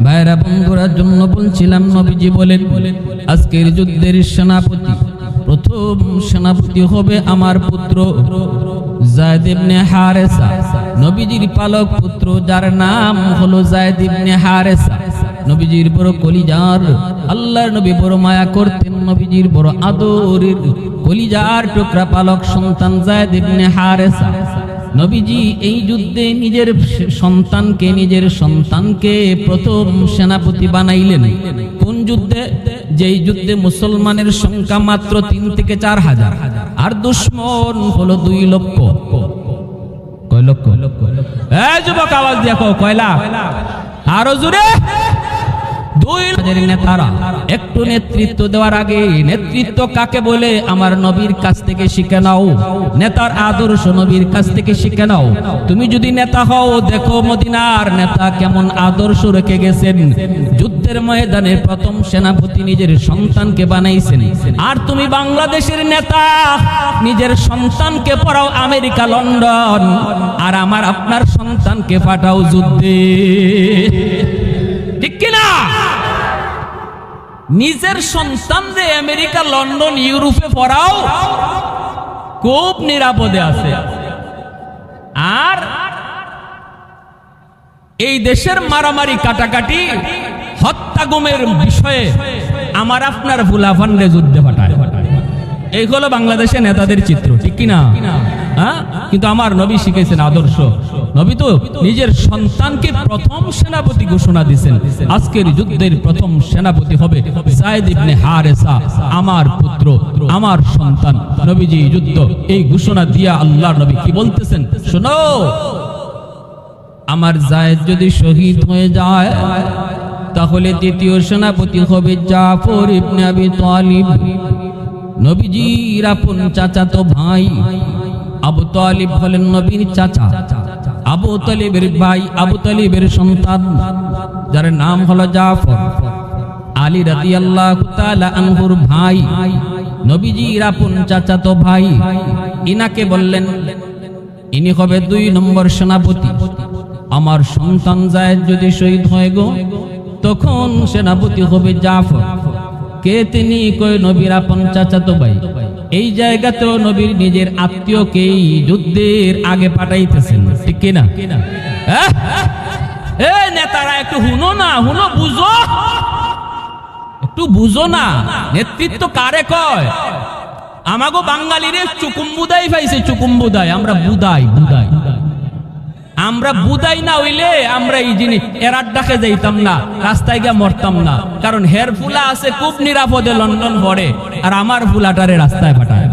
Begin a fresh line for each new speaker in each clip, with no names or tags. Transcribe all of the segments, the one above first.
ভাইরা বন্ধুরার জন্য বলছিলাম, নবীজি বলেন আজকের যুদ্ধের সেনাপতি, প্রথম সেনাপতি হবে আমার পুত্র যায়েদ ইবনে হারেসা, নবীজির পালক পুত্র, যার নাম হলো যায়েদ ইবনে হারেসা। নবীজির বড় কলিজার, আল্লাহর নবী বড় মায়া করতেন, নবীজির বড় আদরের কলিজার টুকরা পালক সন্তান যায়েদ ইবনে হারেসা। নবীজি এই যুদ্ধে নিজের সন্তানকে প্রথম সেনাপতি বানাইলেন। কোন যুদ্ধে? যেই যুদ্ধে মুসলমানের সংখ্যা মাত্র 3 থেকে 4 হাজার, আর দুশমন হলো 2 লক্ষ। কয় লক্ষ? এই যুবক আওয়াজ দেখো, কয় লাখ? আরো জোরে। 2 হাজারের নেতারা। একটু নেতৃত্ব দেওয়ার আগে, নেতৃত্ব কাকে বলে আমার নবীর কাছ থেকে শিখে নাও। নেতার আদর্শ নবীর কাছ থেকে শিখে নাও। তুমি যদি নেতা হও, দেখো মদিনার নেতা কেমন আদর্শ রেখে গেছেন। যুদ্ধের ময়দানে প্রথম সেনাপতি নিজের সন্তানকে বানাইছেন। আর তুমি বাংলাদেশের নেতা, নিজের সন্তানকে পড়াও আমেরিকা, লন্ডন, আর আপনার সন্তানকে পাঠাও যুদ্ধে। ঠিক কিনা? নিজের সন্তানরে আমেরিকা, লন্ডন, ইউরোপে পড়াও, খুব নিরাপদে আছে। আর এই দেশের মারামারি, কাটাকাটি, হত্যা গুমের বিষয়ে আপনার ফুলাফানরে যুদ্ধে পাঠায়। এই হলো বাংলাদেশের নেতাদের চিত্র। ঠিক কিনা? কিন্তু আমার নবী শিখেছেন আদর্শ। নবী তো নিজের সন্তানকে প্রথম সেনাপতি ঘোষণা দিয়েছেন। আজকের যুদ্ধের প্রথম সেনাপতি হবে যায়েদ ইবনে হারেসা, আমার পুত্র, আমার সন্তান। নবীজি যুদ্ধ এই ঘোষণা দিয়া আল্লাহর নবী কি বলতেছেন শোনো, আমার যায়েদ যদি শহীদ হয়ে যায়, তাহলে দ্বিতীয় সেনাপতি হবে জাফর ইবনে আবি তালিব, নবীজির আপন চাচাতো ভাই। আবু তালিব হলেন নবীর চাচা, আবু তালিবের ভাই, আবু তালিবের সন্তান, যার নাম হলো জাফর। আলী রাদিয়াল্লাহু তাআলা আনহুর ভাই, নবীজির আপন চাচাতো ভাই। ইনাকে বললেন ইনি হবে 2 নম্বর সেনাপতি। আমার সন্তান যায়েদ যদি শহীদ হয় গো, তখন সেনাপতি হবে জাফর। কে তিনি? কই নবীর আপন চাচাতো ভাই। এই জায়গাতেও নবীর নিজের আত্মীয়কেই যুদ্ধের আগে পাঠাইতেছেন। ঠিক কিনা? নেতারা একটু হুনো না, হুনো, বুঝো, একটু বুঝো না। নেতৃত্ব কারে কয়? আমাগো বাঙালিরে চুকুম্বুদাই পাইছে, চুকুম্বুদাই। আমরা বুদাই, বুদাই। আমরা বুদাই না হইলে আমরা এই জিনিস এরার ডাকে যাইতাম না, রাস্তায় গিয়ে মরতাম না। কারণ হের ফুলা আছে খুব নিরাপদে লন্ডন পড়ে, আর আমার ফুলাটারে রাস্তায় পাঠায়।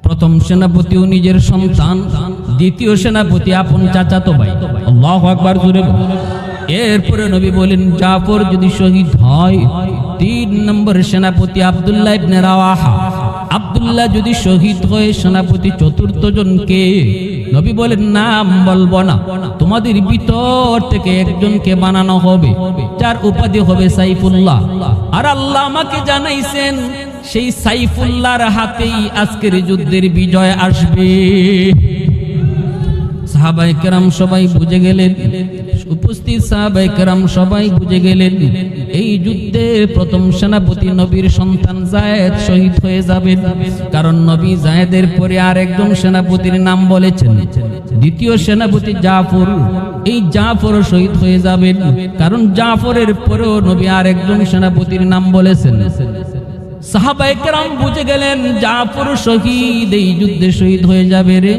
প্রথম সেনাপতিও নিজের সন্তান, দ্বিতীয় সেনাপতি আপন চাচাতো ভাই। আল্লাহু আকবার জোরে। এরপরে নবী বলেন জাফর যদি শহীদ হয়, 3 নম্বর সেনাপতি আব্দুল্লাহ ইবনে রাওয়াহা। আব্দুল্লাহ যদি শহীদ হয়ে সেনাপতি 4র্থ জনকে নবী বলেন নাম বলবো না, তোমাদের ভিতর থেকে একজনকে বানানো হবে, যার উপাধি হবে সাইফুল্লাহ। আর আল্লাহ আমাকে জানাইছেন সেই সাইফুল্লাহর হাতেই আজকের যুদ্ধের বিজয় আসবে। সাহাবায়ে কেরাম সবাই বুঝে গেলেন, উপস্থিত সাহাবায়ে কেরাম সবাই বুঝে গেলেন এই যুদ্ধে প্রথম সেনাপতি নবীর সন্তান যায়েদ শহীদ হয়ে যাবেন। কারণ নবী যায়েদের পরে আর একজন সেনাপতির নাম বলেছেন, দ্বিতীয় সেনাপতি জাফর। এই জাফর শহীদ হয়ে যাবেন, কারণ জাফরের পরেও নবী আর একজন সেনাপতির নাম বলেছেন। সাহাবায়ে কেরাম বুঝে গেলেন জাফর শহীদ, এই যুদ্ধে শহীদ হয়ে যাবে রে।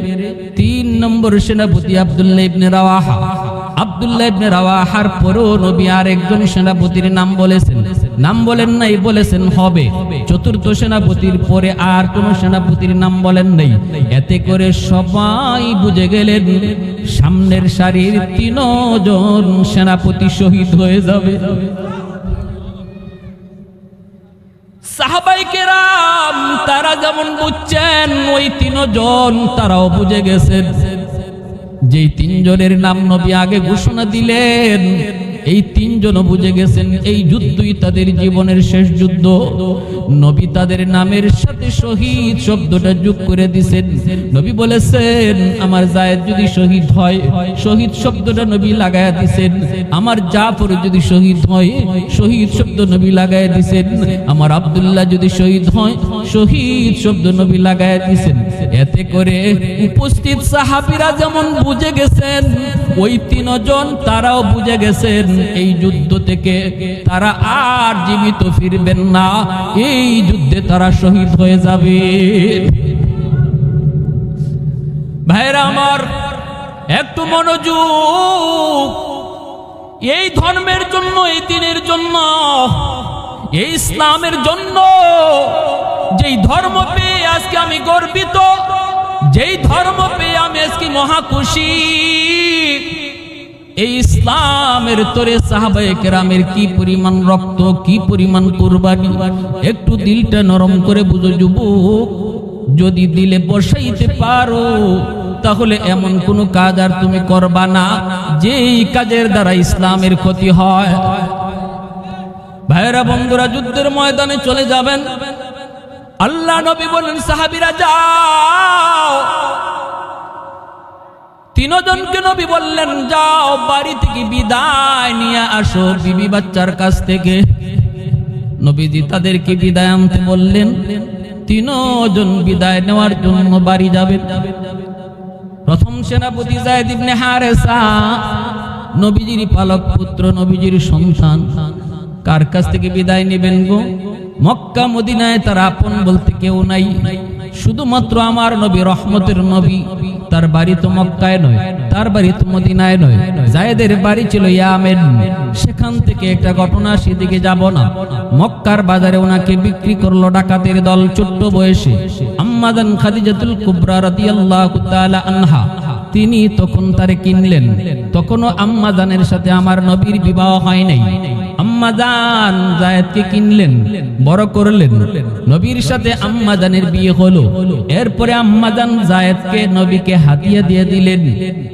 3 নম্বর সেনাপতি আব্দুল্লাহ ইবনে রাওয়াহা। আব্দুল্লাহ ইবনে রাওয়াহার পরেও নবী আর একজন সেনাপতির নাম বলেছেন। নাম বলেন নাই, বলেছেন হবে। 4র্থ সেনাপতির পরে আর কোন সেনাপতির নাম বলেন নাই। এতে করে সবাই বুঝে গেলেন সামনের সারির 3 জন সেনাপতি শহীদ হয়ে যাবে। সাহাবায়ে কেরাম তারা যেমন বুঝছেন, ওই 3 জন তারাও বুঝে গেছেন। যেই 3 জনের নাম নবী আগে ঘোষণা দিলেন, এই তিনজন বুঝে গেছেন এই যুদ্ধই তাদের জীবনের শেষ যুদ্ধ। নবী তাদের নামের সাথে শহীদ শব্দটা যোগ করে দিয়েছেন। নবী বলেছেন আমার যায়েদ যদি শহীদ হয়, শহীদ শব্দটা নবী লাগায়া দিয়েছেন। আমার জাফর যদি শহীদ হয়, শহীদ শব্দ নবী লাগায়া দিয়েছেন। আমার আব্দুল্লাহ যদি শহীদ হয়, শহীদ শব্দ নবী লাগায়া দিয়েছেন। এতে করে উপস্থিত সাহাবীরা যেমন বুঝে গেছেন, ওই তিনজন তারাও বুঝে গেছেন এই যুদ্ধ থেকে তারা আর জীবিত ফিরবেন না, এই যুদ্ধে তারা শহীদ হয়ে যাবে। ভাইরা আমার, একটু মনোযোগ। এই ধর্মের জন্য, এই দিনের জন্য, এই ইসলামের জন্য, যেই ধর্ম পেয়ে আজকে আমি গর্বিত, যেই ধর্ম পেয়ে আমি আজকে মহা খুশি, এই ইসলামের তোরে সাহাবায়ে কেরামের কি পরিমাণ রক্ত, কি পরিমাণ কুরবানি, একটু দিলটা নরম করে বুঝো যুবক। যদি দিলে বসাইতে পারো তাহলে এমন কোন কাজ আর তুমি করবা না যেই কাজের দ্বারা ইসলামের ক্ষতি হয়। ভাইরা বন্ধুরা, যুদ্ধের ময়দানে চলে যাবেন। আল্লাহ নবী বলেন সাহাবীরা যাও। তিনজনকে নবী বললেন যাও বাড়ি থেকে বিদায় নিয়ে আসো বিবি বাচ্চার কাছ থেকে। নবীজি তাদেরকে বিদায় আনতে বললেন। তিনজন বিদায় নেওয়ার জন্য বাড়ি যাবেন। প্রথম সেনাপতি যায়েদ ইবনে হারেসা, নবীজির পালক পুত্র, নবীজির সন্তান। কার কাছ থেকে বিদায় নেবেন গো? মক্কা মদিনায় তার আপন বলতে কেউ নাই, শুধুমাত্র আমার নবী, রহমতের নবী। তার বাড়ি তো মক্কায় নয়, তার বাড়ি তো মদিনায় নয়, যায়েদের বাড়ি ছিল ইয়ামেন। সেখান থেকে একটা ঘটনা, সেদিকে যাব না। মক্কার বাজারে ওনাকে বিক্রি করলো ডাকাতের দল ছোট্ট বয়সে। আম্মাজান খাদিজাতুল কুবরা রাদিয়াল্লাহু তাআলা আনহা, তিনি তখন তারে কিনলেন। তখনও আম্মাজানের সাথে আমার নবীর বিবাহ হয় নাই। আম্মাজান যায়েদকে কিনলেন, বড় করলেন। নবীর সাথে আম্মাজানের বিয়ে হলো। এরপরে আম্মাজান যায়েদকে নবীকে হাদিয়া দিয়ে দিলেন।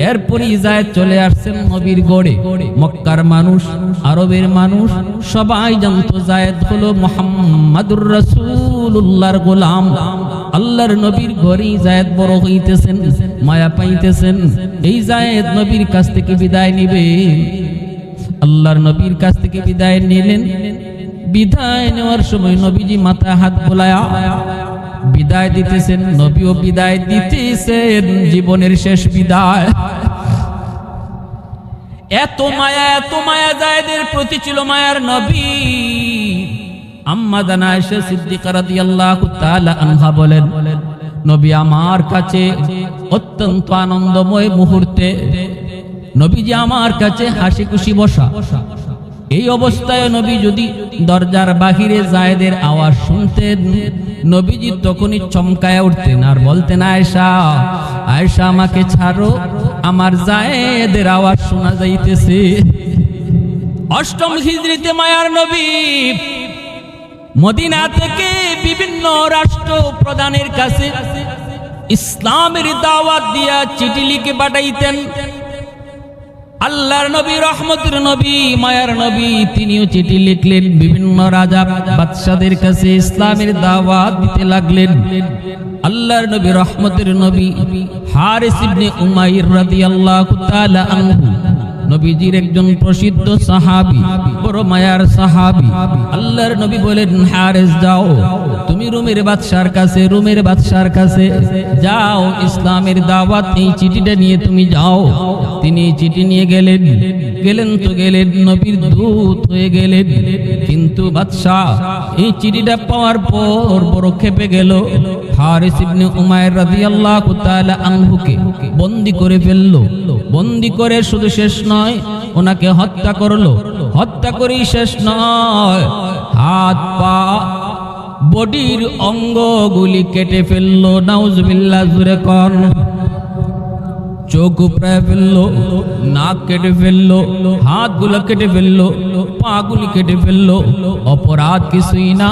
এরপরই যায়েদ চলে আসছেন নবীর গড়ে। মক্কার মানুষ, আরবের মানুষ সবাই জানতো যায়েদ হলো মুহাম্মাদুর রাসূলুল্লাহর গোলাম। আল্লাহর নবীর ঘরেই যায়েদ বড় হইতেছেন, মায়া পাইতেছেন। এই যায়েদ নবীর কাছ থেকে বিদায় নিবে। আল্লাহর নবীর কাছ থেকে বিদায় নিলেন। বিদায় নেওয়ার সময় নবীজি মাথায় হাত বোলায়া বিদায় দিতেছেন। নবীও বিদায় দিতেছেন, জীবনের শেষ বিদায়। এত মায়া, এত মায়া যায়েদের প্রতি ছিল মায়ার নবী। আম্মা জান আয়েশা সিদ্দিকা রাদিয়াল্লাহু তাআলা আনহা বলেন, নবী আমার কাছে অত্যন্ত আনন্দময় মুহূর্তে, নবীজি আমার কাছে হাসি খুশি বসা। এই অবস্থায় নবী যদি দরজার বাহিরে যায়েদের আওয়াজ শুনতেন, নবীজি তখনই চমকায় উঠতেন আর বলতেন, আয়েশা, আয়েশা আমাকে ছাড়ো, আমার যায়েদের আওয়াজ শোনা যাইতেছে। অষ্টম হিজরিতে মায়ার নবী মদিনা থেকে বিভিন্ন রাষ্ট্র প্রধানের কাছে ইসলামের দাওয়াত দিয়া চিঠি লিখে পাঠাইতেন। আল্লাহর নবী, রহমতের নবী, মায়ার নবী, তিনিও চিঠি লিখলেন। বিভিন্ন রাজা বাদশাদের কাছে ইসলামের দাওয়াত দিতে লাগলেন। আল্লাহর নবী, রহমতের নবী হারিস ইবনে উমাইর রাদিয়াল্লাহু তাআলা আনহু, নবীজির একজন প্রসিদ্ধ সাহাবী, বড় মায়ার সাহাবী। আল্লাহর নবী বলেন, হারিস যাও তুমি রোমের বাদশার কাছে, রোমের বাদশার কাছে যাও, ইসলামের দাওয়াত এই চিঠিটা নিয়ে তুমি যাও। তিনি চিঠি নিয়ে গেলেন। গেলেন তো গেলেন, নবীর দূত হয়ে গেলেন। কিন্তু বাদশা এই চিঠিটা পাওয়ার পর বড় ক্ষেপে গেল। হারিস ইবনে উমাইর রাদিয়াল্লাহু তাআলা আনহুকে বন্দী করে ফেললো। বন্দী করে শুধু শেষ নয়, ওনাকে হত্যা করলো। হত্যা করেই শেষ নয়, হাত পা বডির অঙ্গগুলি কেটে ফেললো। নাউজুবিল্লাহ, জুরে কর। চোখ উপড়ায় ফেললো, নাক কেটে ফেললো, হাতগুলো কেটে ফেললো, পাগুলি কেটে ফেললো। অপরাধ কিছুই না,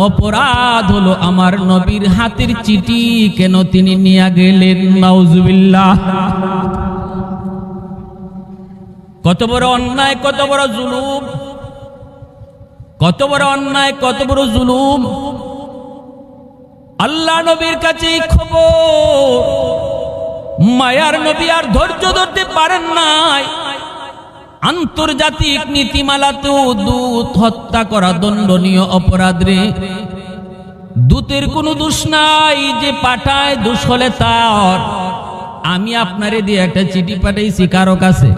অপরাধ হলো আমার নবীর হাতের চিঠি কেন তিনি নিয়ে গেলেন। নাউজুবিল্লাহ। কত বড় অন্যায়, কত বড় জুলুম, কত বড় অন্যায়, কত বড় জুলুম। আল্লাহ নবীর কাছে খবর, মায়ার নবী আর ধৈর্য ধরতে পারেন নাই। আন্তর্জাতিক নীতিমালাতেও দূত হত্যা করা দণ্ডনীয় অপরাধ রে। দূতের কোনো দোষ নাই, যে পাঠায় দোষ হলে তার। আমি আপনারে দিয়ে একটা চিঠি পাঠাইছি কারো কাছে,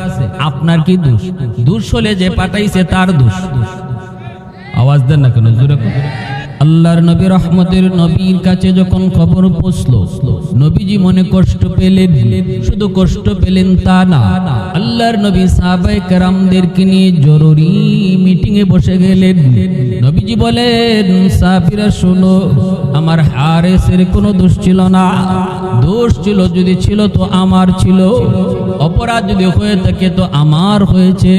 আপনার কি দোষ? দোষ হলে যে পাঠাইছে তার দোষ। আওয়াজ দেন না কেন, জোরে কথা। আল্লাহর নবী রহমতের নবীর কাছে যখন খবর পৌঁছলো, নবীজি মনে কষ্ট পেলেন। শুধু কষ্ট পেলেন তা না, আল্লাহর নবী সাহাবায়ে কেরামদেরকে নিয়ে জরুরি মিটিং এ বসে গেলেন। নবীজি বলেন, সাহাবীরা শোনো, আমার হারেসের কোনো দোষ ছিল না। দোষ ছিল যদি ছিল তো আমার ছিল, অপরাধ যদি হয়ে থাকে তো আমার হয়েছে।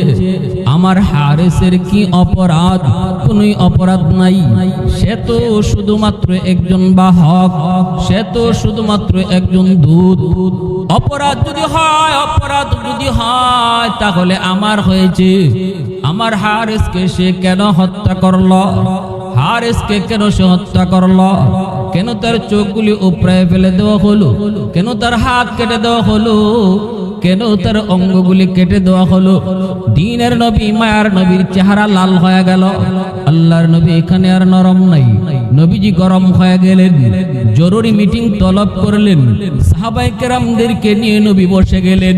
আমার হারেসের কি অপরাধ? কোনো অপরাধ নাই। সে তো শুধুমাত্র একজন বাহক, সে তো শুধুমাত্র একজন দূত। অপরাধ যদি হয়, অপরাধ যদি হয় তাহলে আমার হয়েছে। আমার হারেসকে সে কেন হত্যা করলো? হারেসকে কেন সে হত্যা করলো? কেন তার চোখগুলি উপড়ায় ফেলে দেওয়া হলো? কেন তার হাত কেটে দেওয়া হলো? কেন তার অঙ্গগুলি কেটে দেওয়া হলো? দ্বীনের নবী, মায়ার নবীর চেহারা লাল হয়ে গেল। আল্লাহর নবী এখানে আর নরম নাই, নবীজি গরম হয়ে গেলেন। জরুরি মিটিং তলব করলেন। সাহাবায়ে কেরামদেরকে নিয়ে নবী বসে গেলেন।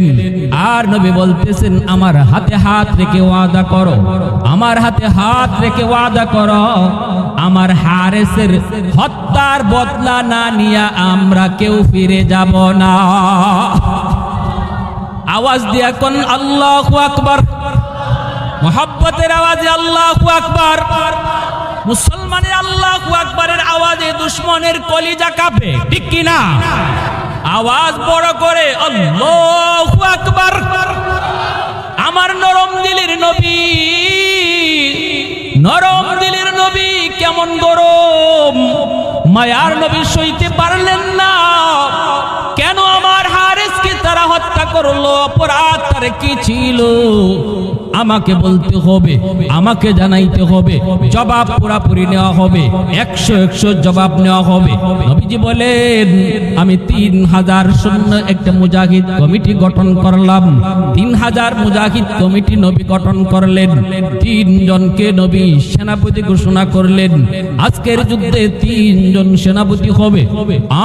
আর নবী বলতেছেন, আমার হাতে হাত রেখে ওয়াদা করো, আমার হাতে হাত রেখে ওয়াদা করো, আমার হারেসের হত্যার বদলা না নিয়ে আমরা কেউ ফিরে যাব না। আওয়াজ দিয়া কোন আল্লাহু আকবার, মুহাব্বতের আওয়াজে আল্লাহু আকবার। মুসলমানের আল্লাহু আকবারের আওয়াজে দুশমনের কলিজা কাঁপে, ঠিক কি না? আওয়াজ বড় করে আল্লাহু আকবার। আমার নরম দিলের নবী, নরম দিলের নবী কেমন গরম, মায়ার নবী সইতে পারলেন না। কেন আমার হারেসকে তারা হত্যা করলো? অপরাধ তার কি ছিল? আমাকে বলতে হবে, আমাকে জানাইতে হবে, জবাব পুরাপুরি নেওয়া হবে, 100 জবাব নেওয়া হবে। নবীজি বলেন, আমি 3000 সৈন্য একটা মুজাহিদ কমিটি গঠন করলাম। 3000 মুজাহিদ কমিটি নবী গঠন করলেন। 3 জনকে নবী সেনাপতি ঘোষণা করলেন। আজকের যুদ্ধে 3 জন সেনাপতি হবে,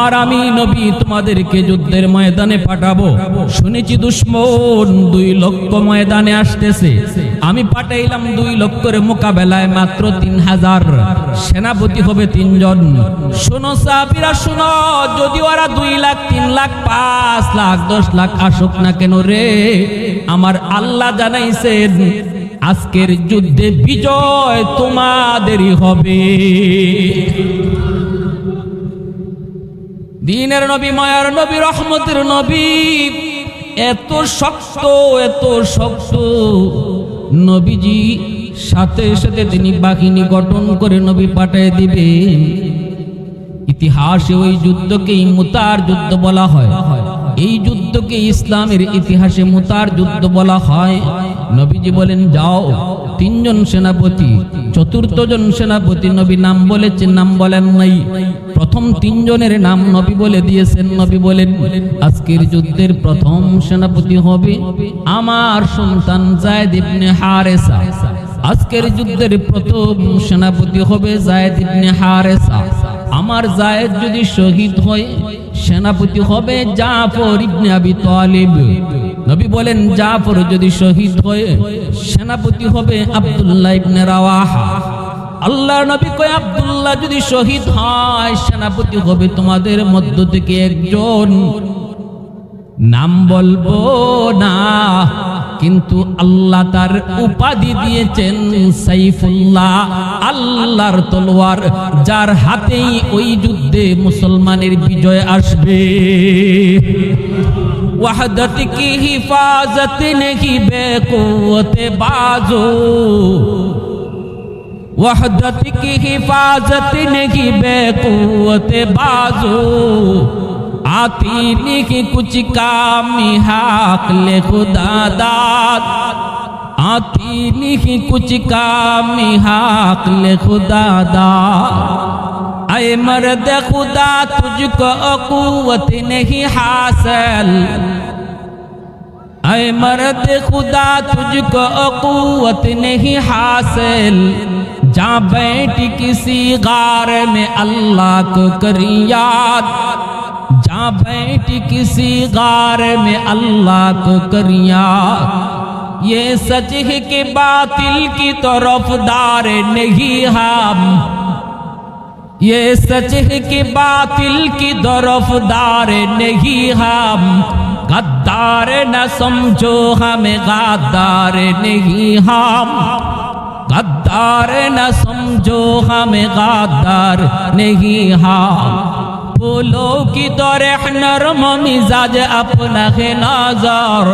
আর আমি নবী তোমাদেরকে যুদ্ধের ময়দানে পাঠাবো। শুনেছি দুশমন 2 লক্ষ ময়দানে আসতেছে, আমি পাঠাইলাম 2 লক্ষের মোকাবেলায় মাত্র 3000। সেনাপতি হবে 3 জন। শোনো সাহাবীরা শোনো, যদি ওরা 2 লাখ, 3 লাখ, 5 লাখ, 10 লাখ আসুক না কেন রে, আমার আল্লাহ জানাইছেন আজকের যুদ্ধে বিজয় তোমাদেরই হবে। দ্বীনের নবী, মায়ার নবী, রহমতের নবী এত শক্ত, এত শক্ত। নবীজি সাথে সাথে তিনি বাহিনী গঠন করে নবী পাঠিয়ে দিবেন। ইতিহাসে ওই যুদ্ধকেই মুতার যুদ্ধ বলা হয়। এই যুদ্ধকে ইসলামের ইতিহাসে মুতার যুদ্ধ বলা হয়। নবীজি বলেন, যাও। 3 জন সেনাপতি, 4র্থ জন সেনাপতি নবী নাম বলেছেন, নাম বলেন নাই। প্রথম 3 জনের নাম নবী বলে দিয়েছেন। নবী বলেন, আজকের যুদ্ধের প্রথম সেনাপতি হবে আমার সন্তান যায়েদ ইবনে হারেসা। আজকের যুদ্ধের প্রথম সেনাপতি হবে যায়েদ ইবনে হারেসা। আমার যায়েদ যদি শহীদ হয়, সেনাপতি হবে জাফর ইবনে আবি তালিব। নবী বলেন, জাফর যদি শহীদ হয়, সেনাপতি হবে আব্দুল্লাহ ইবনে রাওয়াহা। আল্লাহর নবী কয়, আব্দুল্লাহ যদি শহীদ হয়, সেনাপতি হবে তোমাদের মধ্য থেকে একজন। নাম বলবো না, কিন্তু আল্লাহ তার উপাধি দিয়েছেন সাইফুল্লাহ, আল্লাহর তলোয়ার, যার হাতেই ওই যুদ্ধে মুসলমানের বিজয় আসবে। ওয়াহদত কি হিফাজত নেহি বেকুওতে বাজো, वहदत की हिफाजत नहीं बेकुवत बाजो, आती नहीं कुछ काम हाक ले खुदा दाद, आती नहीं कुछ काम हाक़िल खुदादार। ऐ मर्द खुदा तुझको क़ुव्वत नहीं हासिल, ऐ मर्द खुदा तुझको क़ुव्वत नहीं हासिल। जा बैठ किसी गार में अल्लाह को कर याद, जा बैठ किसी गार में अल्लाह को कर याद। ये सच है कि बातिल की तरफदार नहीं हम, ये सच है कि बातिल की तरफदार नहीं हम। गद्दार न समझो हमें गद्दार नहीं हम, गद्दार न समझो हमें गद्दार नहीं हम। फूलों की तरह नरम मिजाज अपना है नजर,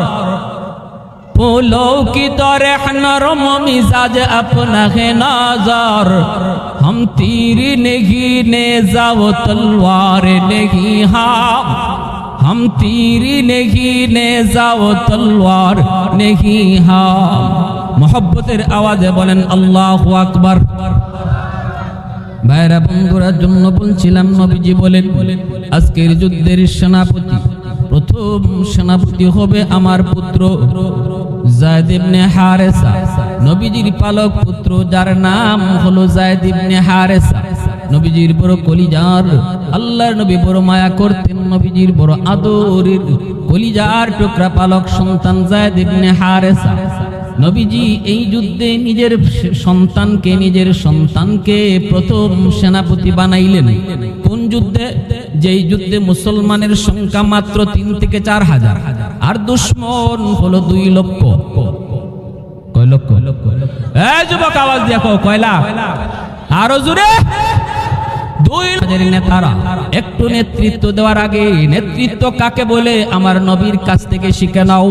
फूलों की तरह नरम मिजाज अपना है नजर। हम तीर नहीं नेज़ा वो तलवार नहीं हम, हम तीर नहीं नेज़ा वो तलवार नहीं हम। मोहब्बतेर आवाज़े बोलेन अल्लाहु আকবার। ভাইরা বন্ধুরার জন্য বলছিলাম, নবীজি বলেন আজকের যুদ্ধের সেনাপতি, প্রথম সেনাপতি হবে আমার পুত্র যায়েদ ইবনে হারেসা, নবীজির পালক পুত্র যার নাম হলো যায়েদ ইবনে হারেসা। নবীজির বড় কলিজার, আল্লাহর নবী বড় মায়া করতেন, নবীজির বড় আদরের কলিজার টুকরা পালক সন্তান যায়েদ ইবনে হারেসা। নবীজি এই যুদ্ধে নিজের সন্তানকে প্রথম সেনাপতি বানাইলেন। কোন যুদ্ধে? যেই যুদ্ধে মুসলমানের সংখ্যা মাত্র 3 থেকে 4 হাজার, আর দুশমন হলো 2 লক্ষ। কয় লক্ষ? এই যুবক আওয়াজ দেখো, কয় লাখ? আরো জোরে। 2 হাজারের নেতারা একটু নেতৃত্ব দেওয়ার আগে, নেতৃত্ব কাকে বলে আমার নবীর কাছ থেকে শিখে নাও,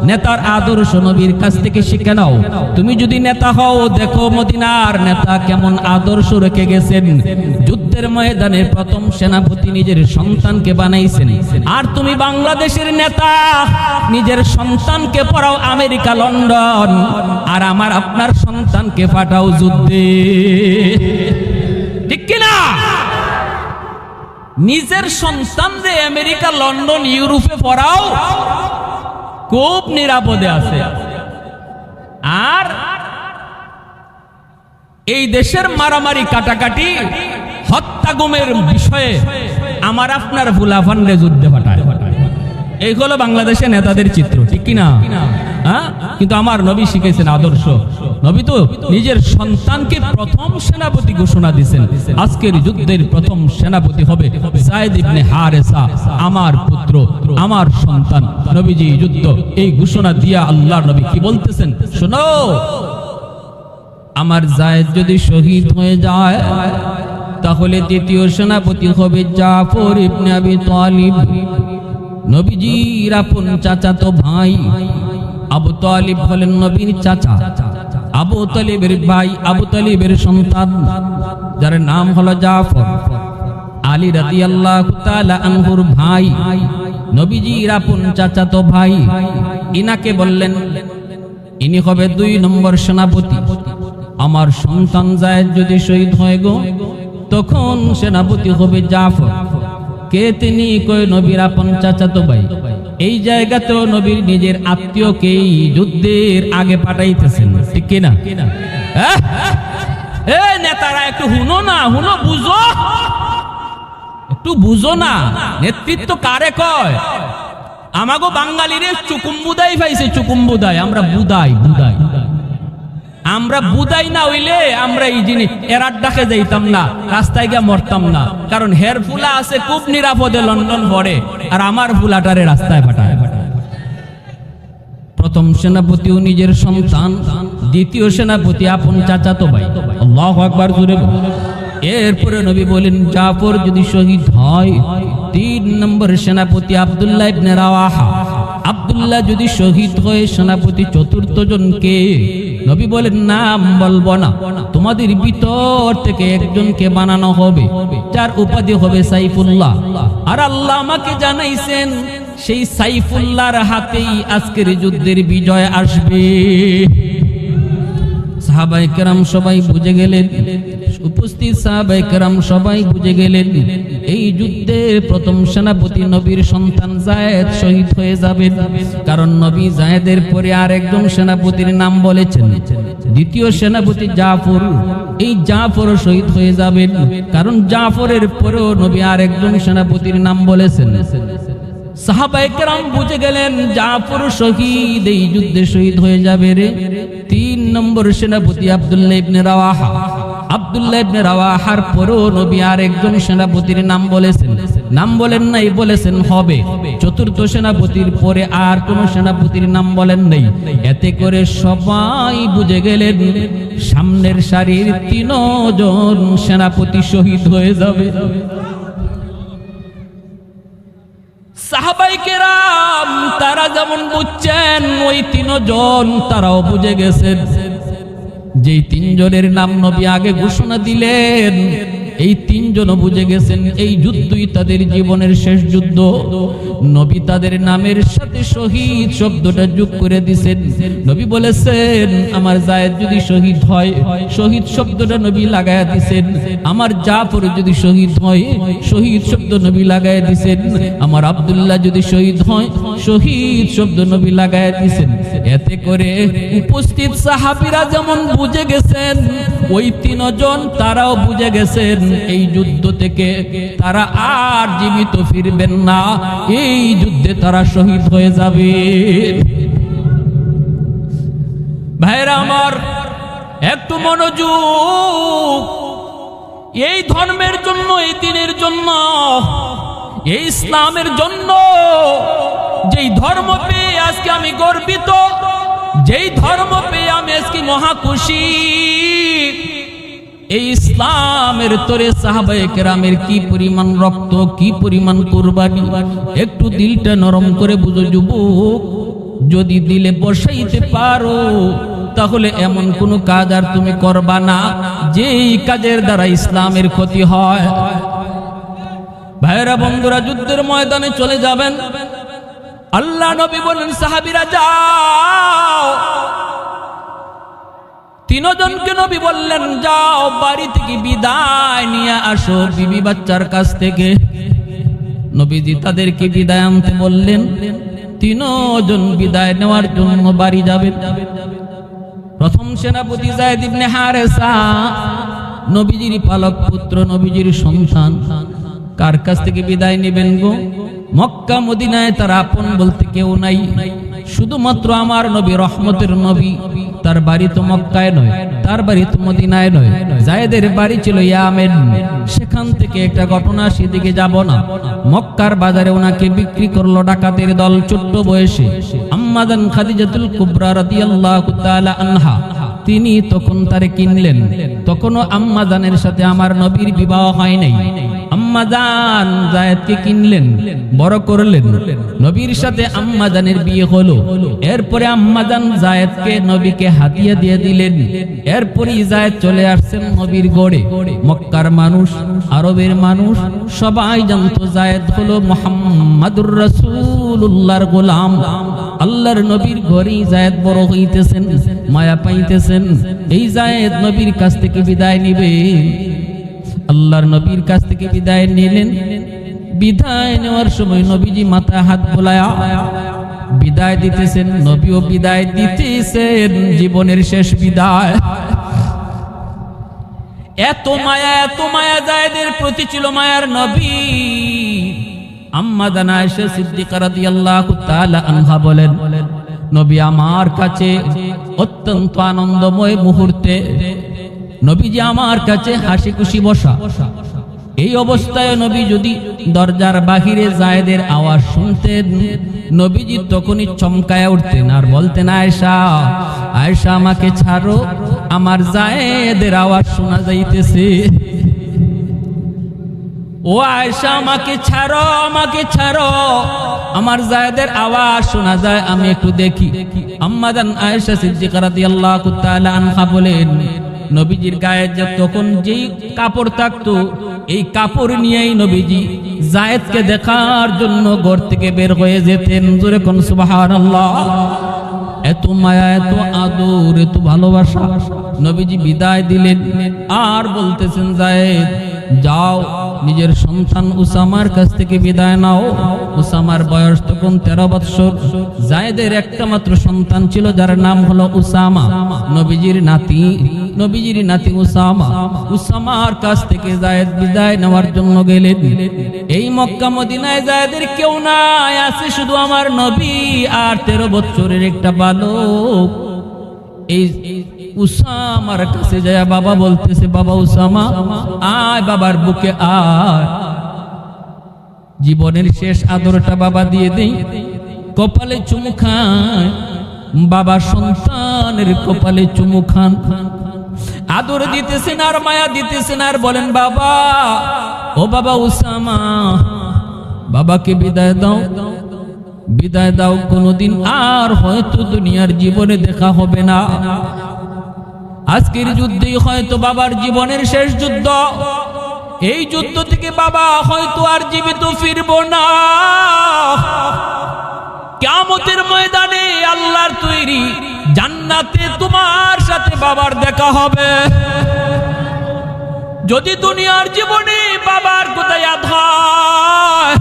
নেতার আদর্শ নবীর কাছ থেকে শিখে নাও। তুমি যদি নেতা হও, দেখো মদিনার নেতা কেমন আদর্শ রেখে গেছেন। যুদ্ধের ময়দানে প্রথম সেনাপতি নিজের সন্তানকে বানাইছেন। আর তুমি বাংলাদেশের নেতা, নিজের সন্তানকে পড়াও আমেরিকা লন্ডন, আর আমার আপনার সন্তানকে পাঠাও যুদ্ধে। ঠিক কিনা? নিজের সন্তানরে আমেরিকা লন্ডন ইউরোপে পড়াও, খুব নিরাপদে আছে। আর এই দেশের মারামারি কাটাকাটি হত্যা গুমের বিষয়ে আমার আপনার ফুলাফানরে যুদ্ধে পাঠায়। এই হলো বাংলাদেশের নেতাদের চিত্র, ঠিক কিনা? কিন্তু আমার নবী শিখেছেন আদর্শ। নবী তো নিজের সন্তানকে প্রথম সেনাপতি ঘোষণা দিয়েছেন। আজকের যুদ্ধের প্রথম সেনাপতি হবে যায়েদ ইবনে হারেসা, আমার পুত্র, আমার সন্তান। নবীজি যুদ্ধ এই ঘোষণা দিয়া আল্লাহর নবী কি বলতেছেন শোনো, আমার যায়েদ যদি শহীদ হয়ে যায়, তাহলে দ্বিতীয় সেনাপতি হবে জাফর ইবনে আবি তালিব, নবীজির আপন চাচাতো ভাই। আবু তালিব হলেন নবীর চাচা, আবু তালিবের ভাই, আবু তালিবের সন্তান যার নাম হলো জাফর। আলী রাদিয়াল্লাহু তাআলা আনহুর ভাই, নবীজির আপন চাচাতো ভাই। ইনাকে বললেন ইনি হবে 2 নম্বর সেনাপতি। আমার সন্তান যায়েদ যদি শহীদ হয় গো, তখন সেনাপতি হবে জাফর। কে তিনি? কই নবীর আপন চাচাতো ভাই। এই জায়গাতেও নবীর নিজের আত্মীয়কেই যুদ্ধের আগে পাঠাইতেছেন, ঠিক কিনা? নেতারা একটু হুনো না, হুনো, বুঝো, একটু বুঝো না। নেতৃত্ব কারে কয়? আমাগো বাঙালিরে চুকুম্বুদাই পাইছে, চুকুম্বুদাই। আমরা বুদাই, বুদাই। আমরা বুদাই না হইলে আমরা এই জিনিস এরার ডাকে যাইতাম না, রাস্তায় গিয়ে মরতাম না। কারণ হের ফুলা আছে খুব নিরাপদে লন্ডন পড়ে, আর আমার ফুলাটারে রাস্তায় পাঠায়। প্রথম সেনাপতিও নিজের সন্তান, দ্বিতীয় সেনাপতি আপন চাচাতো ভাই। আল্লাহু আকবার জোরে। এরপরে নবী বলেন জাফর যদি শহীদ হয়, 3 নম্বর সেনাপতি আব্দুল্লাহ ইবনে রাওয়াহা। আব্দুল্লাহ যদি শহীদ হয়, সেনাপতি 4র্থ জনকে নবী বলেন নাম বলবো না, তোমাদের ভিতর থেকে একজনকে বানানো হবে, যার উপাধি হবে সাইফুল্লাহ। আর আল্লাহ আমাকে জানাইছেন সেই সাইফুল্লাহর হাতেই আজকের যুদ্ধের বিজয় আসবে। সাহাবায়ে কেরাম সবাই বুঝে গেলেন, উপস্থিত সাহাবায়ে কেরাম সবাই বুঝে গেলেন এই যুদ্ধে প্রথম সেনাপতি নবীর সন্তান যায়েদ শহীদ হয়ে যাবেন। কারণ নবী যায়েদের পরে আর একজন সেনাপতির নাম বলেছেন, দ্বিতীয় সেনাপতি জাফর। এই জাফর শহীদ হয়ে যাবেন, কারণ জাফরের পরেও নবী আর একজন সেনাপতির নাম বলেছেন। সাহাবায়ে কেরাম বুঝে গেলেন জাফর শহীদ, এই যুদ্ধে শহীদ হয়ে যাবে রে। 3 নম্বর সেনাপতি আব্দুল্লাহ ইবনে রাওয়াহা। আব্দুল্লাহ ইবনে রাওয়াহার পরেও নবী আর একজন সেনাপতির নাম বলেছেন, নাম বলেন নাই, বলেছেন হবে। চতুর্থ সেনাপতির পরে আর কোন সেনাপতির নাম বলেন নাই। এতে করে সবাই বুঝে গেলেন সামনের সারির 3 জন সেনাপতি শহীদ হয়ে যাবে। সাহাবায়ে কেরাম তারা যেমন বুঝছেন, ওই 3 জন তারাও বুঝে গেছেন। যেই 3 জনের নাম নবী আগে ঘোষণা দিলেন, এই 3 জনও বুঝে গেছেন এই যুদ্ধই তাদের জীবনের শেষ যুদ্ধ। নবী তাদের নামের সাথে শহীদ শব্দটা যোগ করে দিয়েছেন। নবী বলেছেন আমার যায়েদ যদি শহীদ হয়, শহীদ শব্দটা নবী লাগায়া দিয়েছেন। আমার জাফর যদি শহীদ হয়, শহীদ শব্দ নবী লাগায়া দিয়েছেন। আমার আব্দুল্লাহ যদি শহীদ হয়, শহীদ শব্দ নবী লাগায়া দিয়েছেন। এতে করে উপস্থিত সাহাবীরা যেমন বুঝে গেছেন, ওই 3 জন তারাও বুঝে গেছেন এই যুদ্ধ থেকে তারা আর জীবিত ফিরবেন না, এই যুদ্ধে তারা শহীদ হয়ে যাবে। ভাইরা আমার, একটু মনোযোগ। এই ধর্মের জন্য, এই দ্বীনের জন্য, এই ইসলামের জন্য, যেই ধর্ম পেয়ে আজকে আমি গর্বিত, যেই ধর্ম পেয়ে আমি আজকে মহা খুশি, এই ইসলামের তোরে সাহাবায়ে কেরামের কি পরিমাণ রক্ত, কি পরিমাণ কুরবানি, একটু দিলটা নরম করে বুঝো যুবক। যদি দিলে বসাইতে পারো তাহলে এমন কোন কাজ আর তুমি করবা না যেই কাজের দ্বারা ইসলামের ক্ষতি হয়। ভাইরা বন্ধুরা, যুদ্ধের ময়দানে চলে যাবেন। আল্লাহ নবী বলেন সাহাবীরা যাও। 3 জনকে নবী বললেন যাও বাড়ি থেকে বিদায় নিয়ে আসো বিবি বাচ্চার কাছ থেকে। নবীজি তাদেরকে বিদায় আনতে বললেন। 3 জন বিদায় নেওয়ার জন্য বাড়ি যাবেন। প্রথম সেনাপতি যায়েদ ইবনে হারেসা, নবীজির পালক পুত্র, নবীজির সন্তান। কার কাছ থেকে বিদায় নেবেন গো? মক্কা মদিনায় তার আপন বলতে কেউ নাই, শুধুমাত্র আমার নবী, রহমতের নবী। তার বাড়ি তো মক্কায় নয়, তার বাড়ি তো মদিনায় নয়, যায়েদের বাড়ি ছিল ইয়ামেন। সেখান থেকে একটা ঘটনা, সেদিকে যাব না। মক্কার বাজারে ওনাকে বিক্রি করলো ডাকাতের দল ছোট্ট বয়সে। আম্মা জান খাদিজাতুল কুবরা রাদিয়াল্লাহু তাআলা আনহা, তিনি তখন তারে কিনলেন। তখনও আম্মা জানের সাথে আমার নবীর বিবাহ হয় নাই। আম্মা জান যায়েদকে কিনলেন, বড় করলেন। নবীর সাথে আম্মা জানের বিয়ে হলো। এরপরে আম্মা জান যায়েদকে নবীকে হাদিয়া দিয়ে দিলেন। এরপরই যায়েদ চলে আসছেন নবীর গড়ে। মক্কার মানুষ, আরবের মানুষ সবাই জানতো যায়েদ হলো মুহাম্মাদুর রাসূলুল্লাহর গোলাম। আল্লাহর নবীর ঘরেই যায়েদ বড় হইতেছেন, মায়া পাইতেছেন। এই যায়েদ নবীর কাছ থেকে বিদায় নিবে। আল্লাহর নবীর কাছ থেকে বিদায় নিলেন। বিদায় নেওয়ার সময় নবীজি মাথায় হাত বোলায়া বিদায় দিতেছেন। নবীও বিদায় দিতেছেন, জীবনের শেষ বিদায়। এত মায়া, এত মায়া যায়েদের প্রতি ছিল মায়ার নবী। আম্মা জান আয়েশা সিদ্দিকা রাদিয়াল্লাহু তাআলা আনহা বলেন, নবী আমার কাছে অত্যন্ত আনন্দময় মুহূর্তে, নবীজি আমার কাছে হাসি খুশি বসা। এই অবস্থায় নবী যদি দরজার বাহিরে যায়েদের আওয়াজ শুনতেন, নবীজি তখনই চমকায় উঠতেন আর বলতেন, আয়েশা, আয়েশা আমাকে ছাড়ো, আমার যায়েদের আওয়াজ শোনা যাইতেছে। ও আয়েশা, আমাকে ছাড়ো, আমাকে ছাড়ো, আমার যায়েদের আওয়াজ শোনা যায়, আমি একটু দেখি। আম্মা জান আয়েশা সিদ্দিকা রাদিয়াল্লাহু তাআলা আনহা বলেন, নবীজির গায়ে যে তখন যেই কাপড় থাকতো এই কাপড় নিয়েই নবীজি জায়েদকে দেখার জন্য ঘর থেকে বের হয়ে যেতেন। জোরে কোন সুবহানাল্লাহ। এত মায়া, এত আদর, এত ভালোবাসা। নবীজি বিদায় দিলেন আর বলতেছেন, জায়েদ যাও নিজের সন্তান উসামার কাছ থেকে বিদায় নাও। উসামার বয়স তখন 13 বৎসর। জায়েদের একটা মাত্র সন্তান ছিল যার নাম হলো উসামা, নবীজির নাতি উসামা। উসামার কাছ থেকে জায়েদ বিদায় নেওয়ার জন্য গেলেন। এই মক্কা মদিনায় জায়েদের কেউ নাই, আছে শুধু আমার নবী আর 13 বৎসরের একটা বালক। এই উসামার কাছে যায় বাবা বলতেছে, বাবা উসামা আয়, বাবার বুকে আয়, জীবনের শেষ আদরটা বাবা দিয়ে দেই। কপালে চুমু খায় বাবা, সন্তানের কপালে চুমু খান। আদর দিতেছেন আর মায়া দিতেছেন আর বলেন, বাবা ও বাবা উসামা, বাবাকে বিদায় দাও, বিদায় দাও, কোনদিন আর হয়তো দুনিয়ার জীবনে দেখা হবে না। আজকের যুদ্ধেই হয়তো বাবার জীবনের শেষ যুদ্ধ। এই যুদ্ধ থেকে বাবা হয়তো আর জীবিত ফিরব না। কিয়ামতের ময়দানে আল্লাহর তৈরি জান্নাতে তোমার সাথে বাবার দেখা হবে। যদি দুনিয়ার জীবনে বাবার কথা ইয়াদ হয়,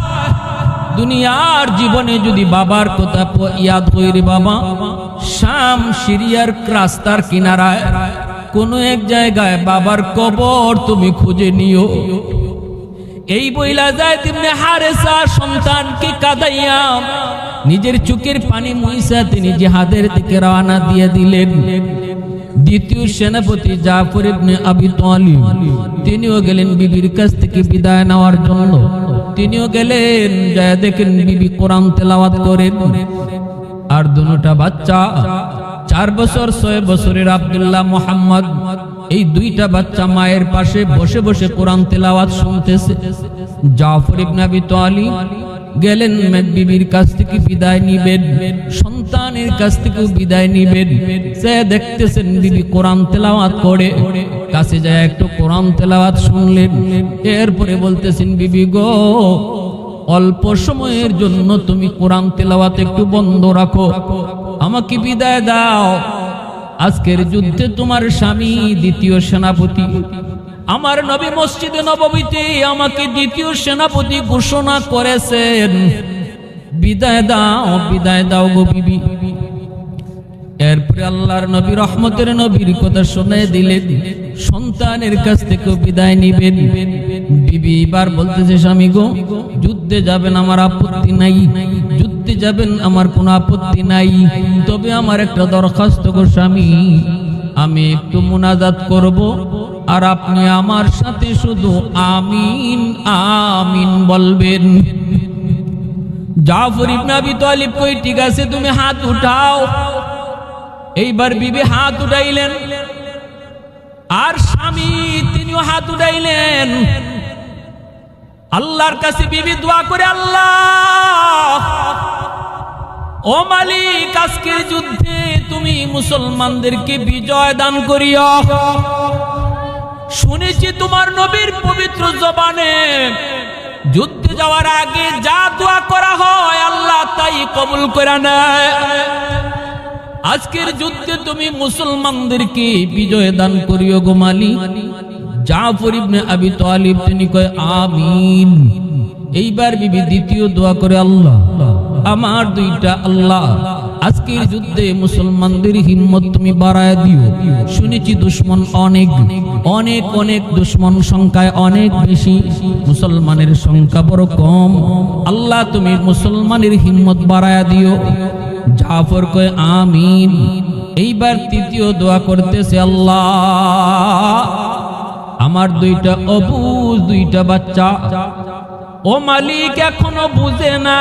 দুনিয়ার জীবনে যদি বাবার কথা ইয়াদ হয় রে বাবা, শাম সিরিয়ার রাস্তার কিনারায় কোন এক জায়গায় বাবার কবর তুমি খুঁজে নিও। এই বইলা যায় তেমনি হারেসা সন্তানকে কাঁদাইয়া নিজের চোখের পানি মুইসা তিনি জিহাদের দিকে রওনা দিয়ে দিলেন। দ্বিতীয় সেনাপতি জাফর ইবনে আবি তালিব তিনিও গেলেন বিবির কাছ থেকে বিদায় নেওয়ার জন্য। তিনিও গেলেন, যায় দেখেন বিবি কোরআন তেলাওয়াত করেন। আর দুটা বাচ্চা, 4 বছর 6 বছরের আব্দুল্লাহ মুহাম্মদ, এই দুইটা বাচ্চা মায়ের পাশে বসে বসে কোরআন তেলাওয়াত শুনতেছে। জাফর ইবনে আবি তালিব গেলেন বিবির কাছ থেকে বিদায় নিবেন, সন্তানের কাছ থেকে বিদায় নিবেন। সে দেখতেছেন বিবি কোরআন তেলাওয়াত করে, কাছে যায় একটু কোরআন তেলাওয়াত শুনলেন। এরপরে বলতেছেন, বিবি গো, অল্প সময়ের জন্য তুমি কোরআন তেলাওয়াত একটু বন্ধ রাখো, আমাকে বিদায় দাও। আজকের যুদ্ধে তোমার স্বামী দ্বিতীয় সেনাপতি, আমার নবী মসজিদে নববীতে আমাকে দ্বিতীয় সেনাপতি ঘোষণা করেছেন, বিদায় দাও, বিদায় দাও গো বিবি। এরপরে আল্লাহর নবী রহমতের নবীর কথা শুনে দিলেন, সন্তানের কাছ থেকে বিদায় নিবেন। বিবি এবার বলতেছে, স্বামী গো, যুদ্ধে যাবেন আমার আপত্তি নাই, যুদ্ধে যাবেন আমার কোনো আপত্তি নাই, তবে আমার একটা দরখাস্ত গো স্বামী, আমি একটু মুনাজাত করব আর আপনি আমার সাথে শুধু আমিন আমিন বলবেন। জাফর ইবনে আবি তালিব কই, ঠিক আছে তুমি হাত উঠাও। এইবার বিবি হাত উঠাইলেন আর স্বামী তিনিও হাত উঠাইলেন। আল্লাহর কাছে বিবি দোয়া করে, আল্লাহ ও মালিক, আজকের যুদ্ধে তুমি মুসলমানদেরকে বিজয় দান করিও। শুনেছি তোমার নবীর পবিত্র জবানে যুদ্ধে যাওয়ার আগে যা দোয়া করা হয় আল্লাহ তাই কবুল করে নেয়। আজকের যুদ্ধে তুমি মুসলমানদেরকে বিজয় দান করিও গো মালিক। জাফর ইবনে আবি তালিব তিনি কয় আমিন। এইবার বিবি দ্বিতীয় দোয়া করে, আল্লাহ আমার দুইটা আল্লাহ, আজকের যুদ্ধে মুসলমানদের হিম্মত তুমি বাড়ায় দিও। শুনেছি দুশ্মন অনেক অনেক অনেক, দুশ্মন সংখ্যায় অনেক বেশি, মুসলমানের সংখ্যা বড় কম। আল্লাহ তুমি মুসলমানের হিম্মত বাড়ায় দিও। জাফর কয় আমিন। এইবার তৃতীয় দোয়া করতেছে, আল্লাহ আমার দুইটা অবুঝ দুইটা বাচ্চা, ও মালিক এখনো বুঝে না,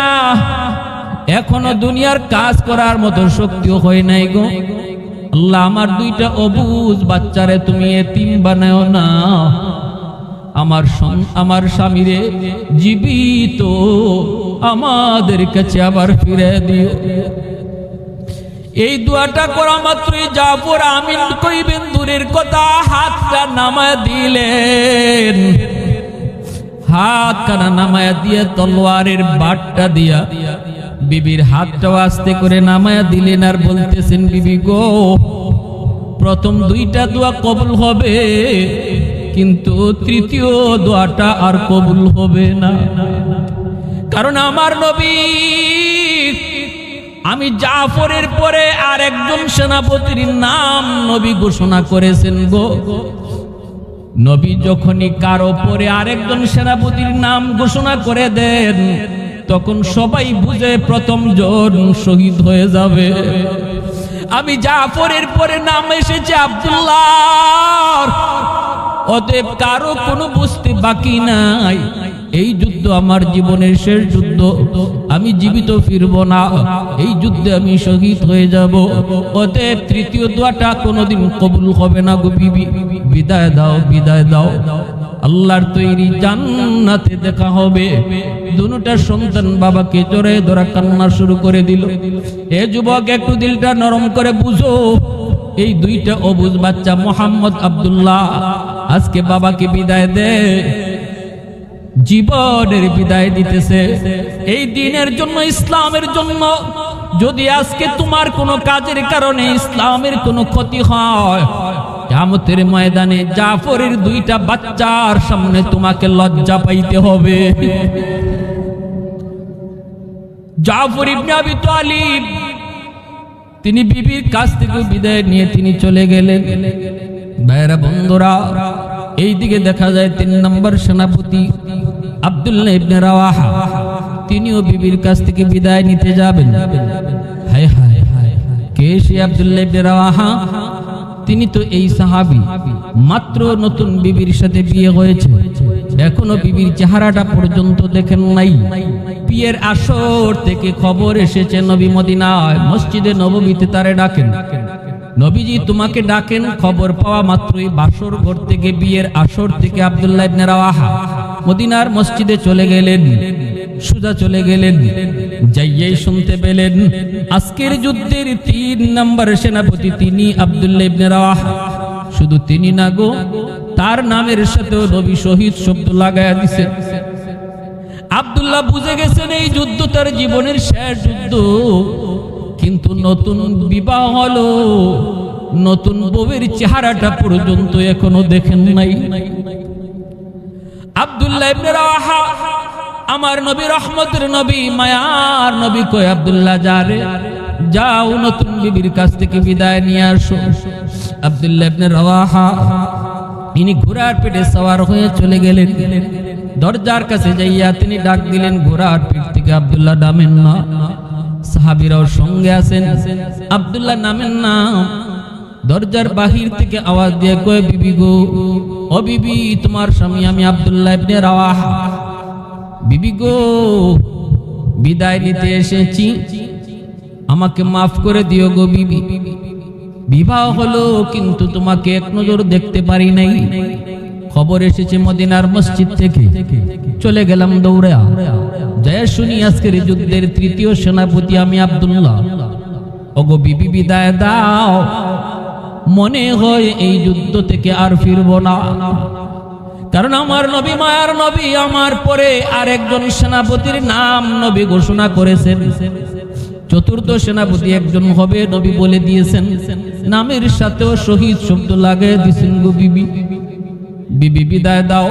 এখনো দুনিয়ার কাজ করার মতো শক্তিও হয় নাই গো আল্লাহ, আমার দুইটা অবুঝ বাচ্চারে তুমি এতিম বানাও না, আমার স্বামীরে জীবিত আমাদের কাছে আবার ফিরে দিও। এই দোয়াটা করা মাত্রই জাফর আমিন কইবেন দূরের কথা, নামায় দিলেন, হাত কানা নামায়া দিয়ে তলোয়ারের বাটটা দিয়া বিবির হাতটাও আস্তে করে নামায়া দিলেন আর বলতেছেন, বিবি গো, প্রথম দুইটা দোয়া কবুল হবে, কিন্তু তৃতীয় দোয়াটা আর কবুল হবে না। কারণ আমার নবী, আমি জাফরের পরে আর একজন সেনাপতির নাম নবী ঘোষণা করেছেন গো। নবী যখনই কারো পরে আরেকজন সেনাপতির নাম ঘোষণা করে দেন, তখন সবাই বুঝে প্রথম জন শহীদ হয়ে যাবে। আমি জাফরের পরে নাম এসেছে আব্দুল্লাহ, অতএব কারো কোনো বুঝতে বাকি নাই, এই যুদ্ধ আমার জীবনের শেষ যুদ্ধ, আমি জীবিত ফিরবো না, এই যুদ্ধে আমি শহীদ হয়ে যাব। অতএব তৃতীয় দোয়াটা কোনোদিন কবুল হবে না গো বিবি, বিদায় দাও, বিদায় দাও, আল্লাহর তৈরি জান্নাতে দেখা হবে। দুটা সন্তান বাবাকে জড়িয়ে ধরা কান্না শুরু করে দিল। এ যুবক, একটু দিলটা নরম করে বুঝো, এই দুইটা অবুঝ বাচ্চা মোহাম্মদ আব্দুল্লাহ আজকে বাবাকে বিদায় দে, জীবনের বিদায় দিতেছে এই দিনের জন্য, ইসলামের জন্য। যদি আজকে তোমার কোনো কাজের কারণে ইসলামের কোনো ক্ষতি হয়, কিয়ামতের ময়দানে জাফরের দুইটা বাচ্চার সামনে তোমাকে লজ্জা পাইতে হবে। জাফর ইবনে আবি তালিব তিনি বিবির কাছ থেকে বিদায় নিয়ে তিনি চলে গেলেন। ভাইরা বন্ধুরা, এইদিকে দেখা যায় ৩ নম্বর সেনাপতি আব্দুল্লাহ ইবনে রাওয়াহা, তিনিও বিবির কাছ থেকে বিদায় নিতে যাবেন। হায় হায় হায়, কে সে আব্দুল্লাহ ইবনে রাওয়াহা? তিনি তো এই সাহাবী, মাত্র নতুন বিবির সাথে বিয়ে হয়েছে, এখনো বিবির চেহারাটা পর্যন্ত দেখেন নাই। বিয়ের আসর থেকে খবর এসেছে নবী মদিনায় মসজিদে নববীতে তারে ডাকেন, নবীজি তোমাকে ডাকেন। খবর পাওয়া মাত্রই বাসর ঘর থেকে, বিয়ের আসর থেকে আব্দুল্লাহ ইবনে রাওয়াহা মদিনার মসজিদে চলে গেলেন, সুজা চলে গেলেন। যাইয়েই শুনতে পেলেন আজকের যুদ্ধের ৩ নম্বর সেনাপতি তিনি আব্দুল্লাহ ইবনে রাওয়াহা। শুধু তিনি না গো, তার নামের সাথেও নবী শহীদ শব্দ লাগায়া দিছেন। আব্দুল্লাহ বুঝে গেছেন এই যুদ্ধ তার জীবনের শেষ যুদ্ধ, কিন্তু নতুন বিবাহ হলো, নতুন বউয়ের চেহারাটা পর্যন্ত এখনো দেখেন নাই। আব্দুল্লাহ ইবনে রাওয়াহা, আমার নবী, রহমতের নবী, মায়ার নবী কয়, আব্দুল্লাহ যা রে, যাও নতুন বিবির কাছ থেকে বিদায় নিয়ে আসো। আব্দুল্লাহ ইবনে রাওয়াহা ইনি ঘোড়ার পেটে সওয়ার হয়ে চলে গেলেন। দরজার কাছে যাইয়া তিনি ডাক দিলেন, ঘোড়ার পিঠ থেকে আব্দুল্লাহ নামেন না। সাহাবীরাও সঙ্গে আছেন, আব্দুল্লাহ নামেন না। দরজার বাহির থেকে আওয়াজ দিয়ে কয়, বিবি গো, ও বিবি, তোমার স্বামী আমি আব্দুল্লাহ ইবনে রাওয়াহা। বিবি গো, বিদায় নিতে এসেছি, আমাকে মাফ করে দিও গো বিবি। বিবাহ হলো কিন্তু তোমাকে এক নজর দেখতে পারি নাই। খবর এসেছে মদিনার মসজিদ থেকে, চলে গেলাম দৌড়ে। জয় শুনি আজকের যুদ্ধের ৩য় সেনাপতি আমি আব্দুল্লাহ। ওগো বিবি, বিদায় দাও, মনে হয় এই যুদ্ধ থেকে আর ফিরব না। কারণ আমার নবী, মায়ার নবী, আমার পরে আরেকজন সেনাপতির নাম নবী ঘোষণা করেছেন। ৪র্থ সেনাপতি একজন হবে নবী বলে দিয়েছেন, নামের সাথেও শহীদ শব্দ লাগিয়ে দিয়েছেন গো বিবি। বিবি বিদায় দাও,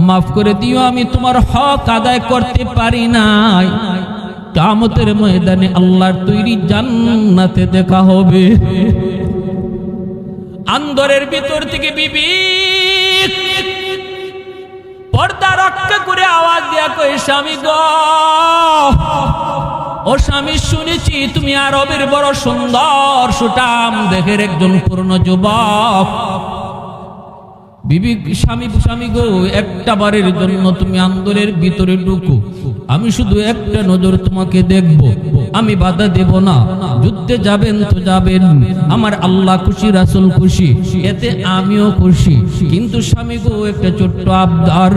মাফ করে দিও, আমি তোমার হক আদায় করতে পারি নাই। কিয়ামতের ময়দানে আল্লাহর তৈরি জান্নাতে দেখা হবে। আন্দরের ভিতর থেকে বিবি পর্দা রক্ষা করে আওয়াজ দিয়া কই, স্বামী গো, ও স্বামী, শুনেছি তুমি আরবের বড় সুন্দর সুঠাম দেহের একজন পূর্ণ যুবক, বিবি স্বামী গো, একটা বারের জন্য তুমি আন্দোলনের ভিতরে ঢুকো, আমি শুধু একটা নজর তোমাকে দেখব, আমি বাধা দেব না। যুদ্ধে যাবেন তো যাবেন, আমার আল্লাহ খুশি, রাসূল খুশি, এতে আমিও খুশি। কিন্তু স্বামী গো, একটা ছোট্ট আবদার,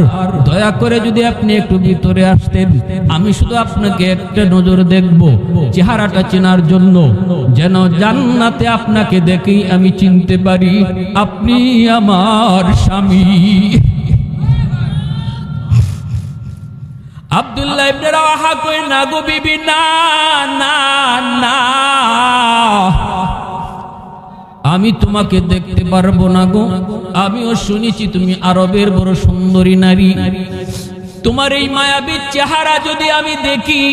দয়া করে যদি আপনি একটু ভিতরে আসতেন, আমি শুধু আপনাকে একটা নজর দেখব, চেহারাটা চেনার জন্য, যেন জান্নাতে আপনাকে দেখেই আমি চিনতে পারি আপনি আমার স্বামী। আব্দুল্লাহ ইবনে রাওয়াহা কই, না গো বিবি, না না না, আমি তোমাকে দেখতে পারবো না গো। আমিও শুনেছি তুমি আরবের বড় সুন্দরী নারী, তোমার এই মায়াবী চেহারা যদি আমি দেখি,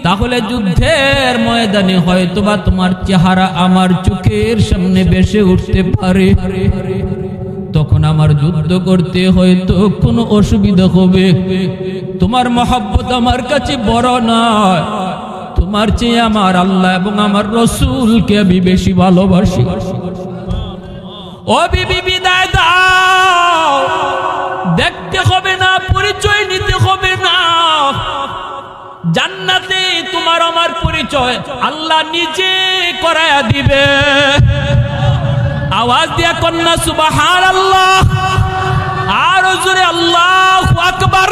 তাহলে যুদ্ধের ময়দানে হয়তোবা তোমার চেহারা আমার চোখের সামনে ভেসে উঠতে পারে, তখন আমার যুদ্ধ করতে হয়তো কোনো অসুবিধা হবে। তোমার মহব্বত আমার কাছে বড় নয়, তোমার চেয়ে আমার আল্লাহ এবং আমার রাসূলকে আমি বেশি ভালোবাসি। ও বিবি, বিদায় দাও, দেখতে হবে না, পরিচয় নিতে হবে না, জান্নাতে তোমার আমার পরিচয় আল্লাহ নিজে করায়া দিবে। আওয়াজ দিয়া কন্যা সুবহানাল্লাহ, আর জোরে আল্লাহু আকবার।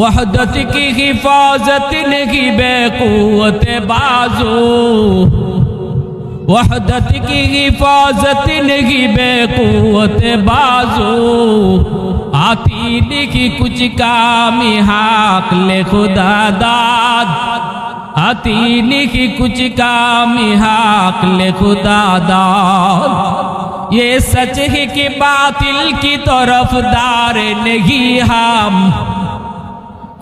वहदत की हिफाजत नहीं बेक़ुव्वत बाजू, वहदत की हिफाजत नहीं बेक़ुव्वत बाजू, आती लिखी कुछ कामी हाक ले खुदा दाद, आती लिखी कुछ कामी हाक ले खुदा दाद। ये सच है कि बातिल की तरफदार नहीं हम,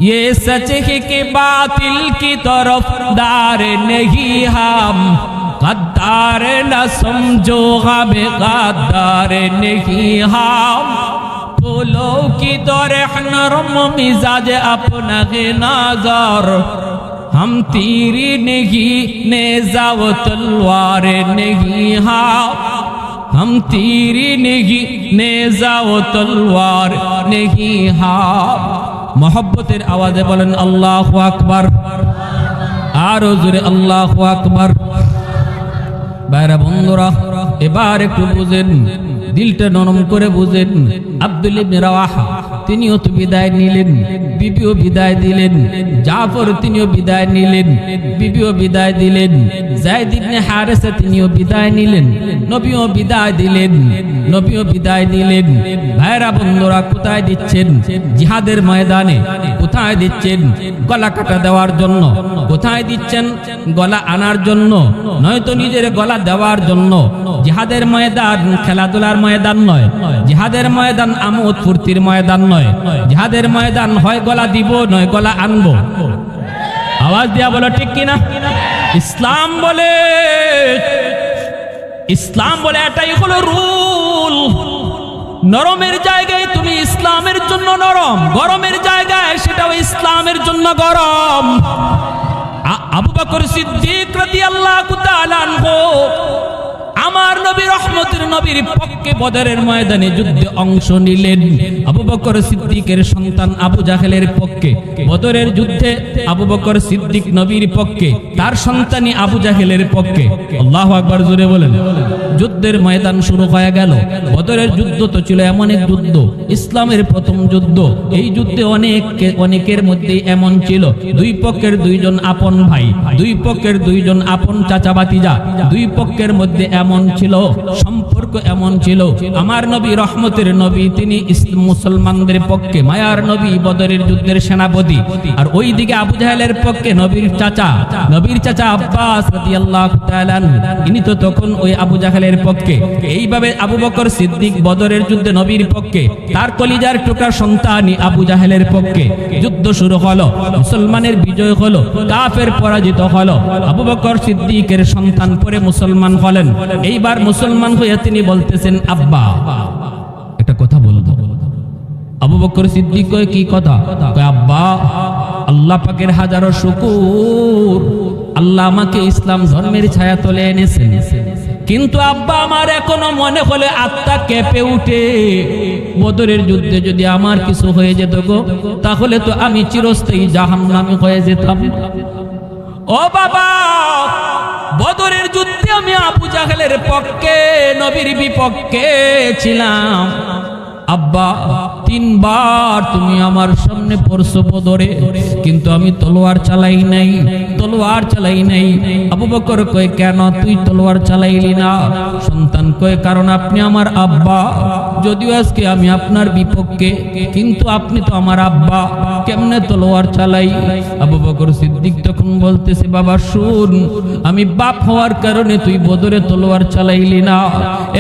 ये सच है कि बातिल की तरफदार नहीं हम, गद्दार न समझो हमें गद्दार नहीं हम, फूलों की तरह नरम मिजाज अपना है नजर, हम तीरी नहीं नेज़ा व तलवार नहीं हम, हम तीरी नहीं नेज़ा व तलवार नहीं हम। मोहब्बतेर आवाज़े बोलेन अल्लाहु আকবার, आरो जोरे अल्लाहु আকবার। বাইরা বন্ধুরা, এবার একটু বুঝেন, দিলটা নরম করে বুঝেন। আব্দুল্লাহ ইবনে রাওয়াহা তিনিও তো বিদায় নিলেন, বিবিও বিদায় দিলেন, জাফর তিনিও বিদায় নিলেন, বিবিও বিদায় দিলেন, যায়েদ ইবনে হারেসা তিনিও বিদায় নিলেন, নবীও বিদায় দিলেন, নবীও বিদায় দিলেন। ভাইরা বন্ধুরা, কোথায় দিচ্ছেন? জিহাদের ময়দানে। কোথায় দিচ্ছেন? গলা কাটা দেওয়ার জন্য। কোথায় দিচ্ছেন? গলা আনার জন্য, নয়তো নিজের গলা দেওয়ার জন্য। জিহাদের ময়দান খেলাধুলার ময়দান নয়, জিহাদের ময়দান আমোদ ফুর্তির ময়দান নয়, জিহাদের ময়দান হয় গলা দিব নয় গলা আনবো। আওয়াজ দিয়া বলো ঠিক কিনা? ইসলাম বলে, ইসলাম বলে এটাই হলো রুল। নরমের জায়গায় তুমি ইসলামের জন্য নরম, গরমের জায়গায় সেটাও ইসলামের জন্য গরম। আবু বকর সিদ্দিক রাদিয়াল্লাহু তাআলা আনহু আমার নবী রহমতের নবীর পক্ষে বদরের ময়দানে যুদ্ধে অংশ নিলেন। আবু বকর সিদ্দিকের সন্তান আবু জাহেলের পক্ষে বদরের যুদ্ধে আবু বকর সিদ্দিক নবীর পক্ষে, তার সন্তানই আবু জাহেলের পক্ষে। আল্লাহু আকবার জোরে বলেন। যুদ্ধের ময়দান শুরু হয়ে গেল। বদরের যুদ্ধ তো ছিল এমন এক যুদ্ধ, ইসলামের প্রথম যুদ্ধ। এই যুদ্ধে অনেকের মধ্যে এমন ছিল, দুই পক্ষের দুইজন আপন ভাই, দুই পক্ষের দুইজন আপন চাচা ভাতিজা, দুই পক্ষের মধ্যে এমন ছিল সম্পর্ক, এমন ছিল। আমার নবী রহমতের নবী তিনি মুসলমানদের পক্ষে, মায়ার নবী বদরের যুদ্ধের সেনাপতি, আর ওইদিকে আবু জাহেলের পক্ষে নবীর চাচা আব্বাস রাদিয়াল্লাহু তাআলা, ইনি তো তখন ওই আবু জাহেলের পক্ষে। এইভাবে আবু বকর সিদ্দিক বদরের যুদ্ধে নবীর পক্ষে, তার কলিজার টুকরা সন্তানই আবু জাহেলের পক্ষে। যুদ্ধ শুরু হলো, মুসলমানের বিজয় হলো, কাফের পরাজিত হলো। আবু বকর সিদ্দিকের সন্তান পরে মুসলমান হলেন। এইবার মুসলমান হয়ে তিনি বলতেছেন, আব্বা একটা কথা বলবো। আবু বকর সিদ্দিক কয়, কি কথা? কয়, আব্বা, আল্লাহ পাকের হাজারো শুকর, আল্লাহ আমাকে ইসলাম ধর্মের ছায়া তলে এনেছেন, কিন্তু আব্বা আমার এখনো মনে হলে আত্মা কেঁপে উঠে, বদরের যুদ্ধে যদি আমার কিছু হয়ে যেত গো, তাহলে তো আমি চিরস্থায়ী জাহান্নামী হয়ে যেতাম। ও বাবা, বদরের যুদ্ধে আমি আবু জাহেলের পক্ষে, নবীর বিপক্ষে ছিলাম। আব্বা, 3 বার তুমি আমার সামনে পড়ছো বদরে, কিন্তু আমি তলোয়ার চালাই নাই, তলোয়ার চালাই নাই। আবু বকর কয়, কেন তুই তলোয়ার চালাইলি না? সন্তান কয়, কারণ আপনি আমার আব্বা, যদিও আজকে আমি আপনার বিপক্ষে, কিন্তু আপনি তো আমার আব্বা, কেমনে তলোয়ার চালাই? আবু বকর সিদ্দিক তখন বলতেছে, বাবা শুন, আমি বাপ হওয়ার কারণে তুই বদরে তলোয়ার চালাইলি না,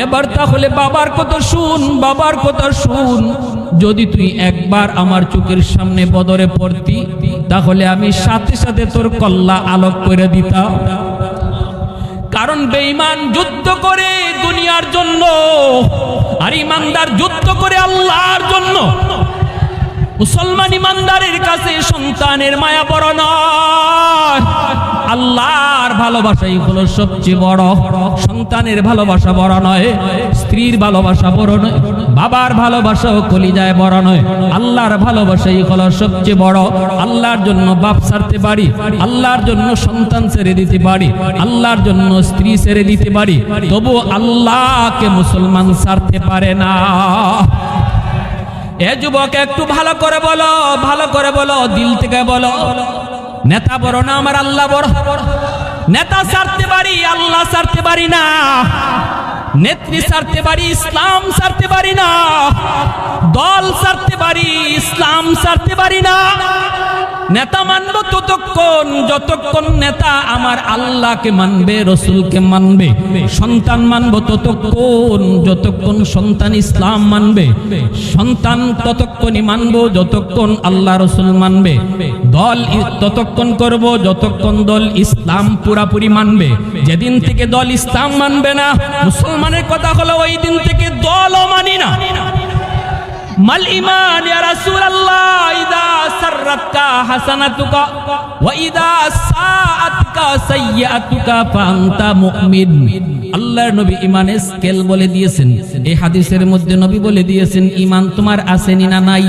এবার তাহলে বাবার কথা শুন, বাবার কথা শুন। যদি তুই একবার আমার চোখের সামনে বদরে পড়তি, তাহলে আমি সাথে সাথে তোর কল্লা আলোক করে দিতাম। কারণ বেঈমান যুদ্ধ করে দুনিয়ার জন্য, আর ইমানদার যুদ্ধ করে আল্লাহর জন্য। মুসলমান ইমানদারের কাছে সন্তানের মায়া বড় নয়, আল্লাহর ভালোবাসাই হলো সবচেয়ে বড়। সন্তানের ভালোবাসা বড় নয়, স্ত্রীর ভালোবাসা বড় নয়, বাবার ভালোবাসাও কলিজায় বড় নয়, আল্লাহর ভালোবাসাই হলো সবচেয়ে বড়। আল্লাহর জন্য বাপ ছাড়তে পারি, আল্লাহর জন্য সন্তান ছেড়ে দিতে পারি, আল্লাহর জন্য স্ত্রী ছেড়ে দিতে পারি, তবু আল্লাহকে মুসলমান ছাড়তে পারে না। এ যুবক, একটু ভালো করে বলো, ভালো করে বলো, দিল থেকে বলো, নেতা বড় না আমার আল্লাহ বড়? নেতা ছাড়তে পারি, আল্লাহ ছাড়তে পারি না। নেত্রী ছাড়তে পারি, ইসলাম ছাড়তে পারি না। দল ছাড়তে পারি, ইসলাম ছাড়তে পারি না। নেতা মানব ততক্ষণ যতক্ষণ নেতা আমার আল্লাহকে মানবে, রসুলকে মানবে। সন্তান মানব ততক্ষণ যতক্ষণ সন্তান ইসলাম মানবে। সন্তান ততক্ষণই মানব যতক্ষণ আল্লাহ রসুল মানবে। দল ততক্ষণ করব যতক্ষণ দল ইসলাম পুরাপুরি মানবে। যেদিন থেকে দল ইসলাম মানবে না, মুসলমানের কথা হলো ওই দিন থেকে দলও মানি না। মাল ঈমান ইয়া রাসূলুল্লাহ, ইদা সাররাতকা হাসানাতুকা ওয়া ইদা সাআতকা সাইয়্যাতুকা ফাআনতা মুমিন। আল্লাহর নবী ঈমানের স্কেল বলে দিয়েছেন। এই হাদিসের মধ্যে নবী বলে দিয়েছেন, ঈমান তোমার আসেনি না নাই,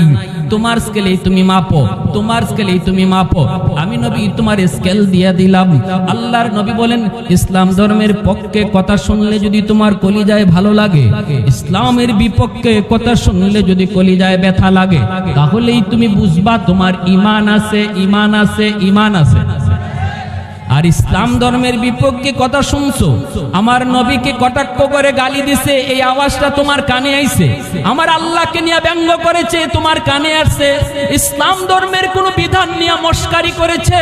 তোমার স্কেলেই তুমি মাপো, তোমার স্কেলেই তুমি মাপো। আমি নবী তোমার স্কেল দিয়ে দিলাম। আল্লাহর নবী বলেন, ইসলাম ধর্মের পক্ষে কথা শুনলে যদি তোমার কলিজায় ভালো লাগে, ইসলামের বিপক্ষে কথা শুনলে যদি কলিজায় ব্যথা লাগে, তাহলেই তুমি বুঝবা তোমার ঈমান আছে, ঈমান আছে, ঈমান আছে। আর ইসলাম ধর্মের বিপক্ষে কথা শুনছো, আমার নবীকে কটাক্ষ করে গালি দিছে, এই আওয়াজটা তোমার কানে আইছে। আমার আল্লাহকে নিয়ে ব্যঙ্গ করেছে, তোমার কানে আসছে। ইসলাম ধর্মের কোন বিধান নিয়ে মস্কারি করেছে,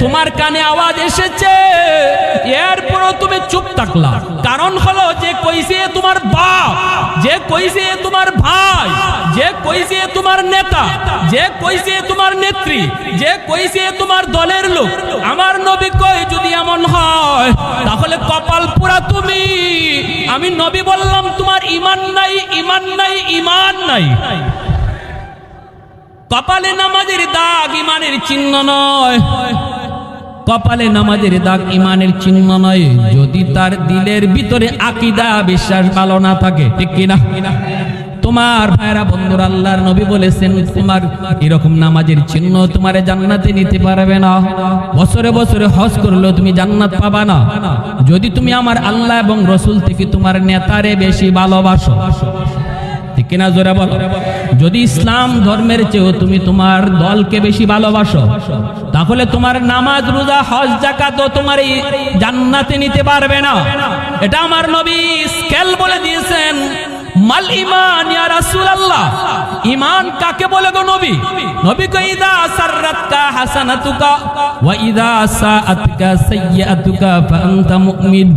তোমার কানে আওয়াজ এসেছে। এরপরও তুমি চুপ থাকলা। কারণ হলো, যে কইছে তোমার বাপ, যে কইছে তোমার ভাই, যে কইছে তোমার নেতা, যে কইছে তোমার নেত্রী, যে কইছে তোমার দলের লোক, আমার নবী কই যদি এমন হয় তাহলে কপাল পুরা তুমি। আমি নবী বললাম তোমার ঈমান নাই, ঈমান নাই, ঈমান নাই। কপালে নামাজের দাগ ঈমানের চিহ্ন নয়, কপালে নামাজের দাগ ঈমানের চিহ্ন নয়, যদি তার দিলের ভিতরে আকীদা বিশ্বাস ভালো না থাকে। ঠিক কি না? তোমার ভাইরা বন্ধুরা, আল্লাহর নবী বলেছেন, তোমার এরকম নামাজের চিহ্ন তোমারে জান্নাতে নিতে পারবে না। বছরে বছরে হজ করলেও তুমি জান্নাত পাবা না, যদি তুমি আমার আল্লাহ এবং রসুল থেকে তোমার নেতারে বেশি ভালোবাসো। ঠিক কিনা? জোরে বলো। যদি ইসলাম ধর্মের চেয়েও তুমি তোমার দলকে বেশি ভালোবাসো, তাহলে তোমার নামাজ, রোজা, হজ, যাকাত তোমার এই জান্নাতে নিতে পারবে না। এটা আমার নবী স্কেল বলে দিয়েছেন। মাল ঈমান ইয়া রাসূলুল্লাহ, ঈমান কাকে বলে গো নবী? নবী কই, ইদা সাররাতকা হাসানাতুকা ওয়া ইদা সাআতকা সাইয়্যাতুকা ফাআনতা মুমিন।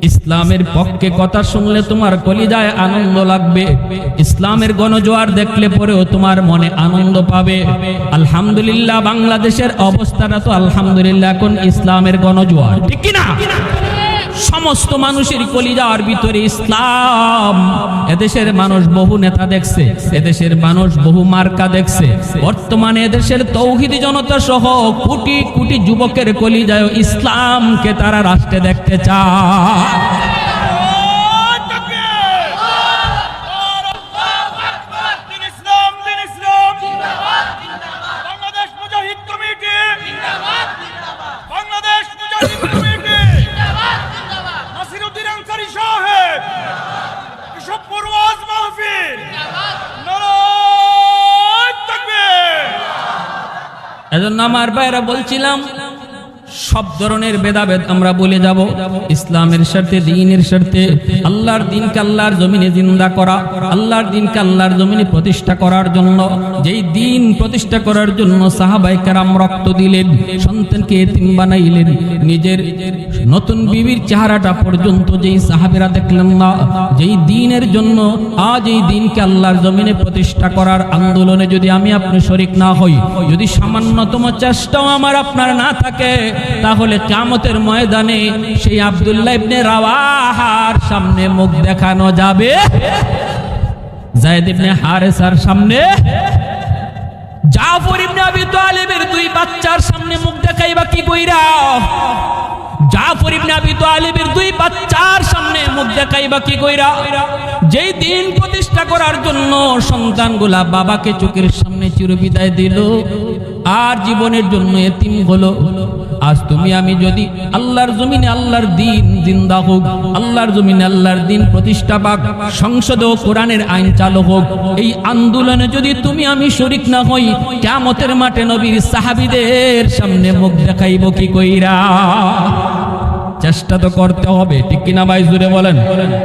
ইসলামের পক্ষে কথা শুনলে তোমার কলিজায় আনন্দ লাগবে, ইসলামের গণজোয়ার দেখলে পরেও তোমার মনে আনন্দ পাবে। আলহামদুলিল্লাহ, বাংলাদেশের অবস্থাটা তো আলহামদুলিল্লাহ এখন ইসলামের গণজোয়ার। ঠিক কি না? সমস্ত মানুষের কলিজার ভিতরে ইসলাম। এদেশের মানুষ বহু নেতা দেখছে, এদেশের মানুষ বহু মার্কা দেখছে। বর্তমানে এদেশের তৌহিদি জনতা সহ কোটি কোটি যুবকের কলিজায় ইসলামকে তারা রাষ্ট্রে দেখতে চায়।
আনসারী সাহেব, এসব পরওয়াজ মাহফিল, নারায়ে তাকবীর।
এজন্য আমার ভাইরা বলছিলাম, সব ধরনের ভেদাভেদ আমরা বলে যাব, ইসলামের স্বার্থে, দ্বীনের স্বার্থে, আল্লাহর দ্বীনকে আল্লাহর জমিনে জিন্দা করা, আল্লাহর দ্বীনকে আল্লাহর জমিনে প্রতিষ্ঠা করার জন্য, যেই দ্বীন প্রতিষ্ঠা করার জন্য সাহাবায়ে কেরাম রক্ত দিলেন, সন্তানকে এতিম বানাইলেন, নিজের নতুন বিবির চেহারাটা পর্যন্ত যেই সাহাবীরা দেখলেন না, যেই দ্বীনের জন্য আজ এই দ্বীনকে আল্লাহর জমিনে প্রতিষ্ঠা করার আন্দোলনে যদি আমি আপনি শরীক না হই, যদি সামান্যতম চেষ্টাও আমার আপনার না থাকে, তাহলে কিয়ামতের ময়দানে সেই আব্দুল্লাহ ইবনে রাওয়াহার সামনে মুখ দেখানো যাবে, যায়েদ ইবনে হারেসার সামনে, জাফর ইবনে আবি তালিবের দুই বাচ্চার সামনে মুখ দেখাইবা কি কইরা? জাফর ইবনে আবি তালিবের দুই বাচ্চার সামনে মুখ দেখাইবা কি কইরা? যেই দিন প্রতিষ্ঠা করার জন্য সন্তানগুলা বাবাকে চোখের সামনে চিরবিদায় দিল আর জীবনের জন্য এতিম হলো, আজ তুমি আমি যদি আল্লাহর জমিনে আল্লাহর দ্বীন জিন্দা হোক, আল্লাহর জমিনে আল্লাহর দ্বীন প্রতিষ্ঠা পাক, সংসদে কোরআনের আইন চালু হোক, এই আন্দোলনে যদি তুমি আমি শরীক না হই, কিয়ামতের মাঠে নবীর সাহাবীদের সামনে মুখ দেখাইব কি কইরা? চেষ্টা তো করতে হবে, ঠিক কিনা ভাই? জুড়ে বলেন।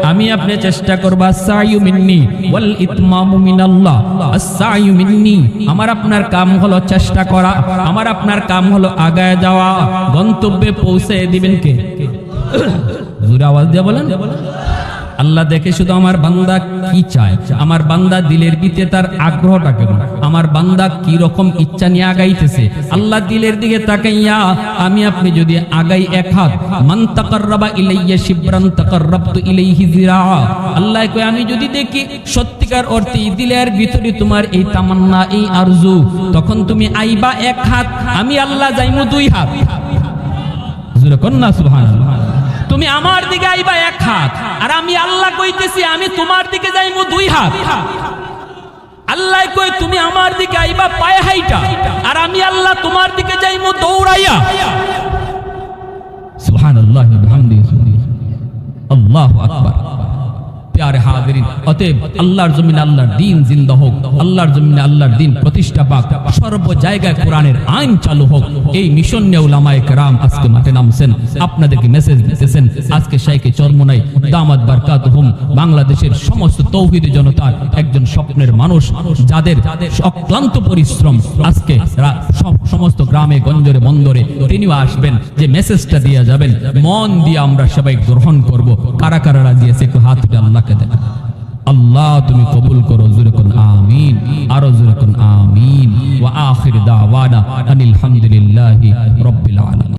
আমি আপনি চেষ্টা করব। আস-সা'য়ু মিন্নি ওয়াল ইতমামু মিনাল্লাহ। আস-সা'য়ু মিন্নি, আমার আপনার কাম হলো চেষ্টা করা, আমার আপনার কাম হলো আগায় যাওয়া, গন্তব্যে পৌঁছে দিবেন কে? জোরে আওয়াজ দিয়ে বলেন। আল্লাহ দেখে শুধু আমার বান্দা কি চায়, আমার বান্দা দিলের ভিতরে তার আগ্রহটা কেমন, আমার বান্দা কি রকম ইচ্ছা নিয়ে আগাইতেছে। আল্লাহ দিলের দিকে তাকাইয়া আমি আপনি যদি আগাই এক হাত, মান তাকাররাবা ইলাইয়া শিবরান তাকাররাবতু ইলাইহি যিরা, আল্লাহ কয় আমি যদি দেখি সত্যিকার অর্থে দিলের ভিতরে তোমার এই তামান্না, এই আরজু, তখন তুমি আইবা এক হাত, আমি আল্লাহ যাইমু দুই হাত। জোরে কোন না সুবহানাল্লাহ। তুমি আমার দিকে আইবা এক হাত, আর আমি আল্লাহ কইতেছি আমি তোমার দিকে যাইমু দুই হাত। আল্লাহ কই তুমি আমার দিকে আইবা পায়ে হাইটা, আর আমি আল্লাহ তোমার দিকে যাইমু দৌড়াইয়া। সুবহানাল্লাহি ওয়া বিহামদিহি, আল্লাহু আকবার। প্যারে হাজিরিন, অতএব আল্লাহর জমিনে আল্লাহর দ্বীন জিন্দা হোক, আল্লাহর জমিনে আল্লাহর দ্বীন প্রতিষ্ঠা পাক, সর্ব জায়গায় কোরআনের আইন চালু হোক, এই মিশন নিয়ে উলামায়ে কেরাম আজকে মাঠে নামছেন, আপনাদেরকে মেসেজ দিতেছেন। আজকে শাইখে চরমনাই দামাত বারকাতুহুম বাংলাদেশের সমস্ত তৌহিদি জনতার একজন স্বপ্নের মানুষ, যাদের অক্লান্ত পরিশ্রম আজকে সমস্ত গ্রামে গঞ্জরে বন্দরে তিনিও আসবেন, যে মেসেজটা দিয়ে যাবেন, মন দিয়ে আমরা সবাই গ্রহণ করব। কারা কারা রাজি আছে একটু হাত উঠে আল্লাহকে দেন। আল্লাহ তুমি কবুল করো, জোরে কোন আমিন, আরো জোরে কোন আমিন। ওয়া আখির দাওয়ানা আনিল হামদুলিল্লাহি রাব্বিল আলামিন।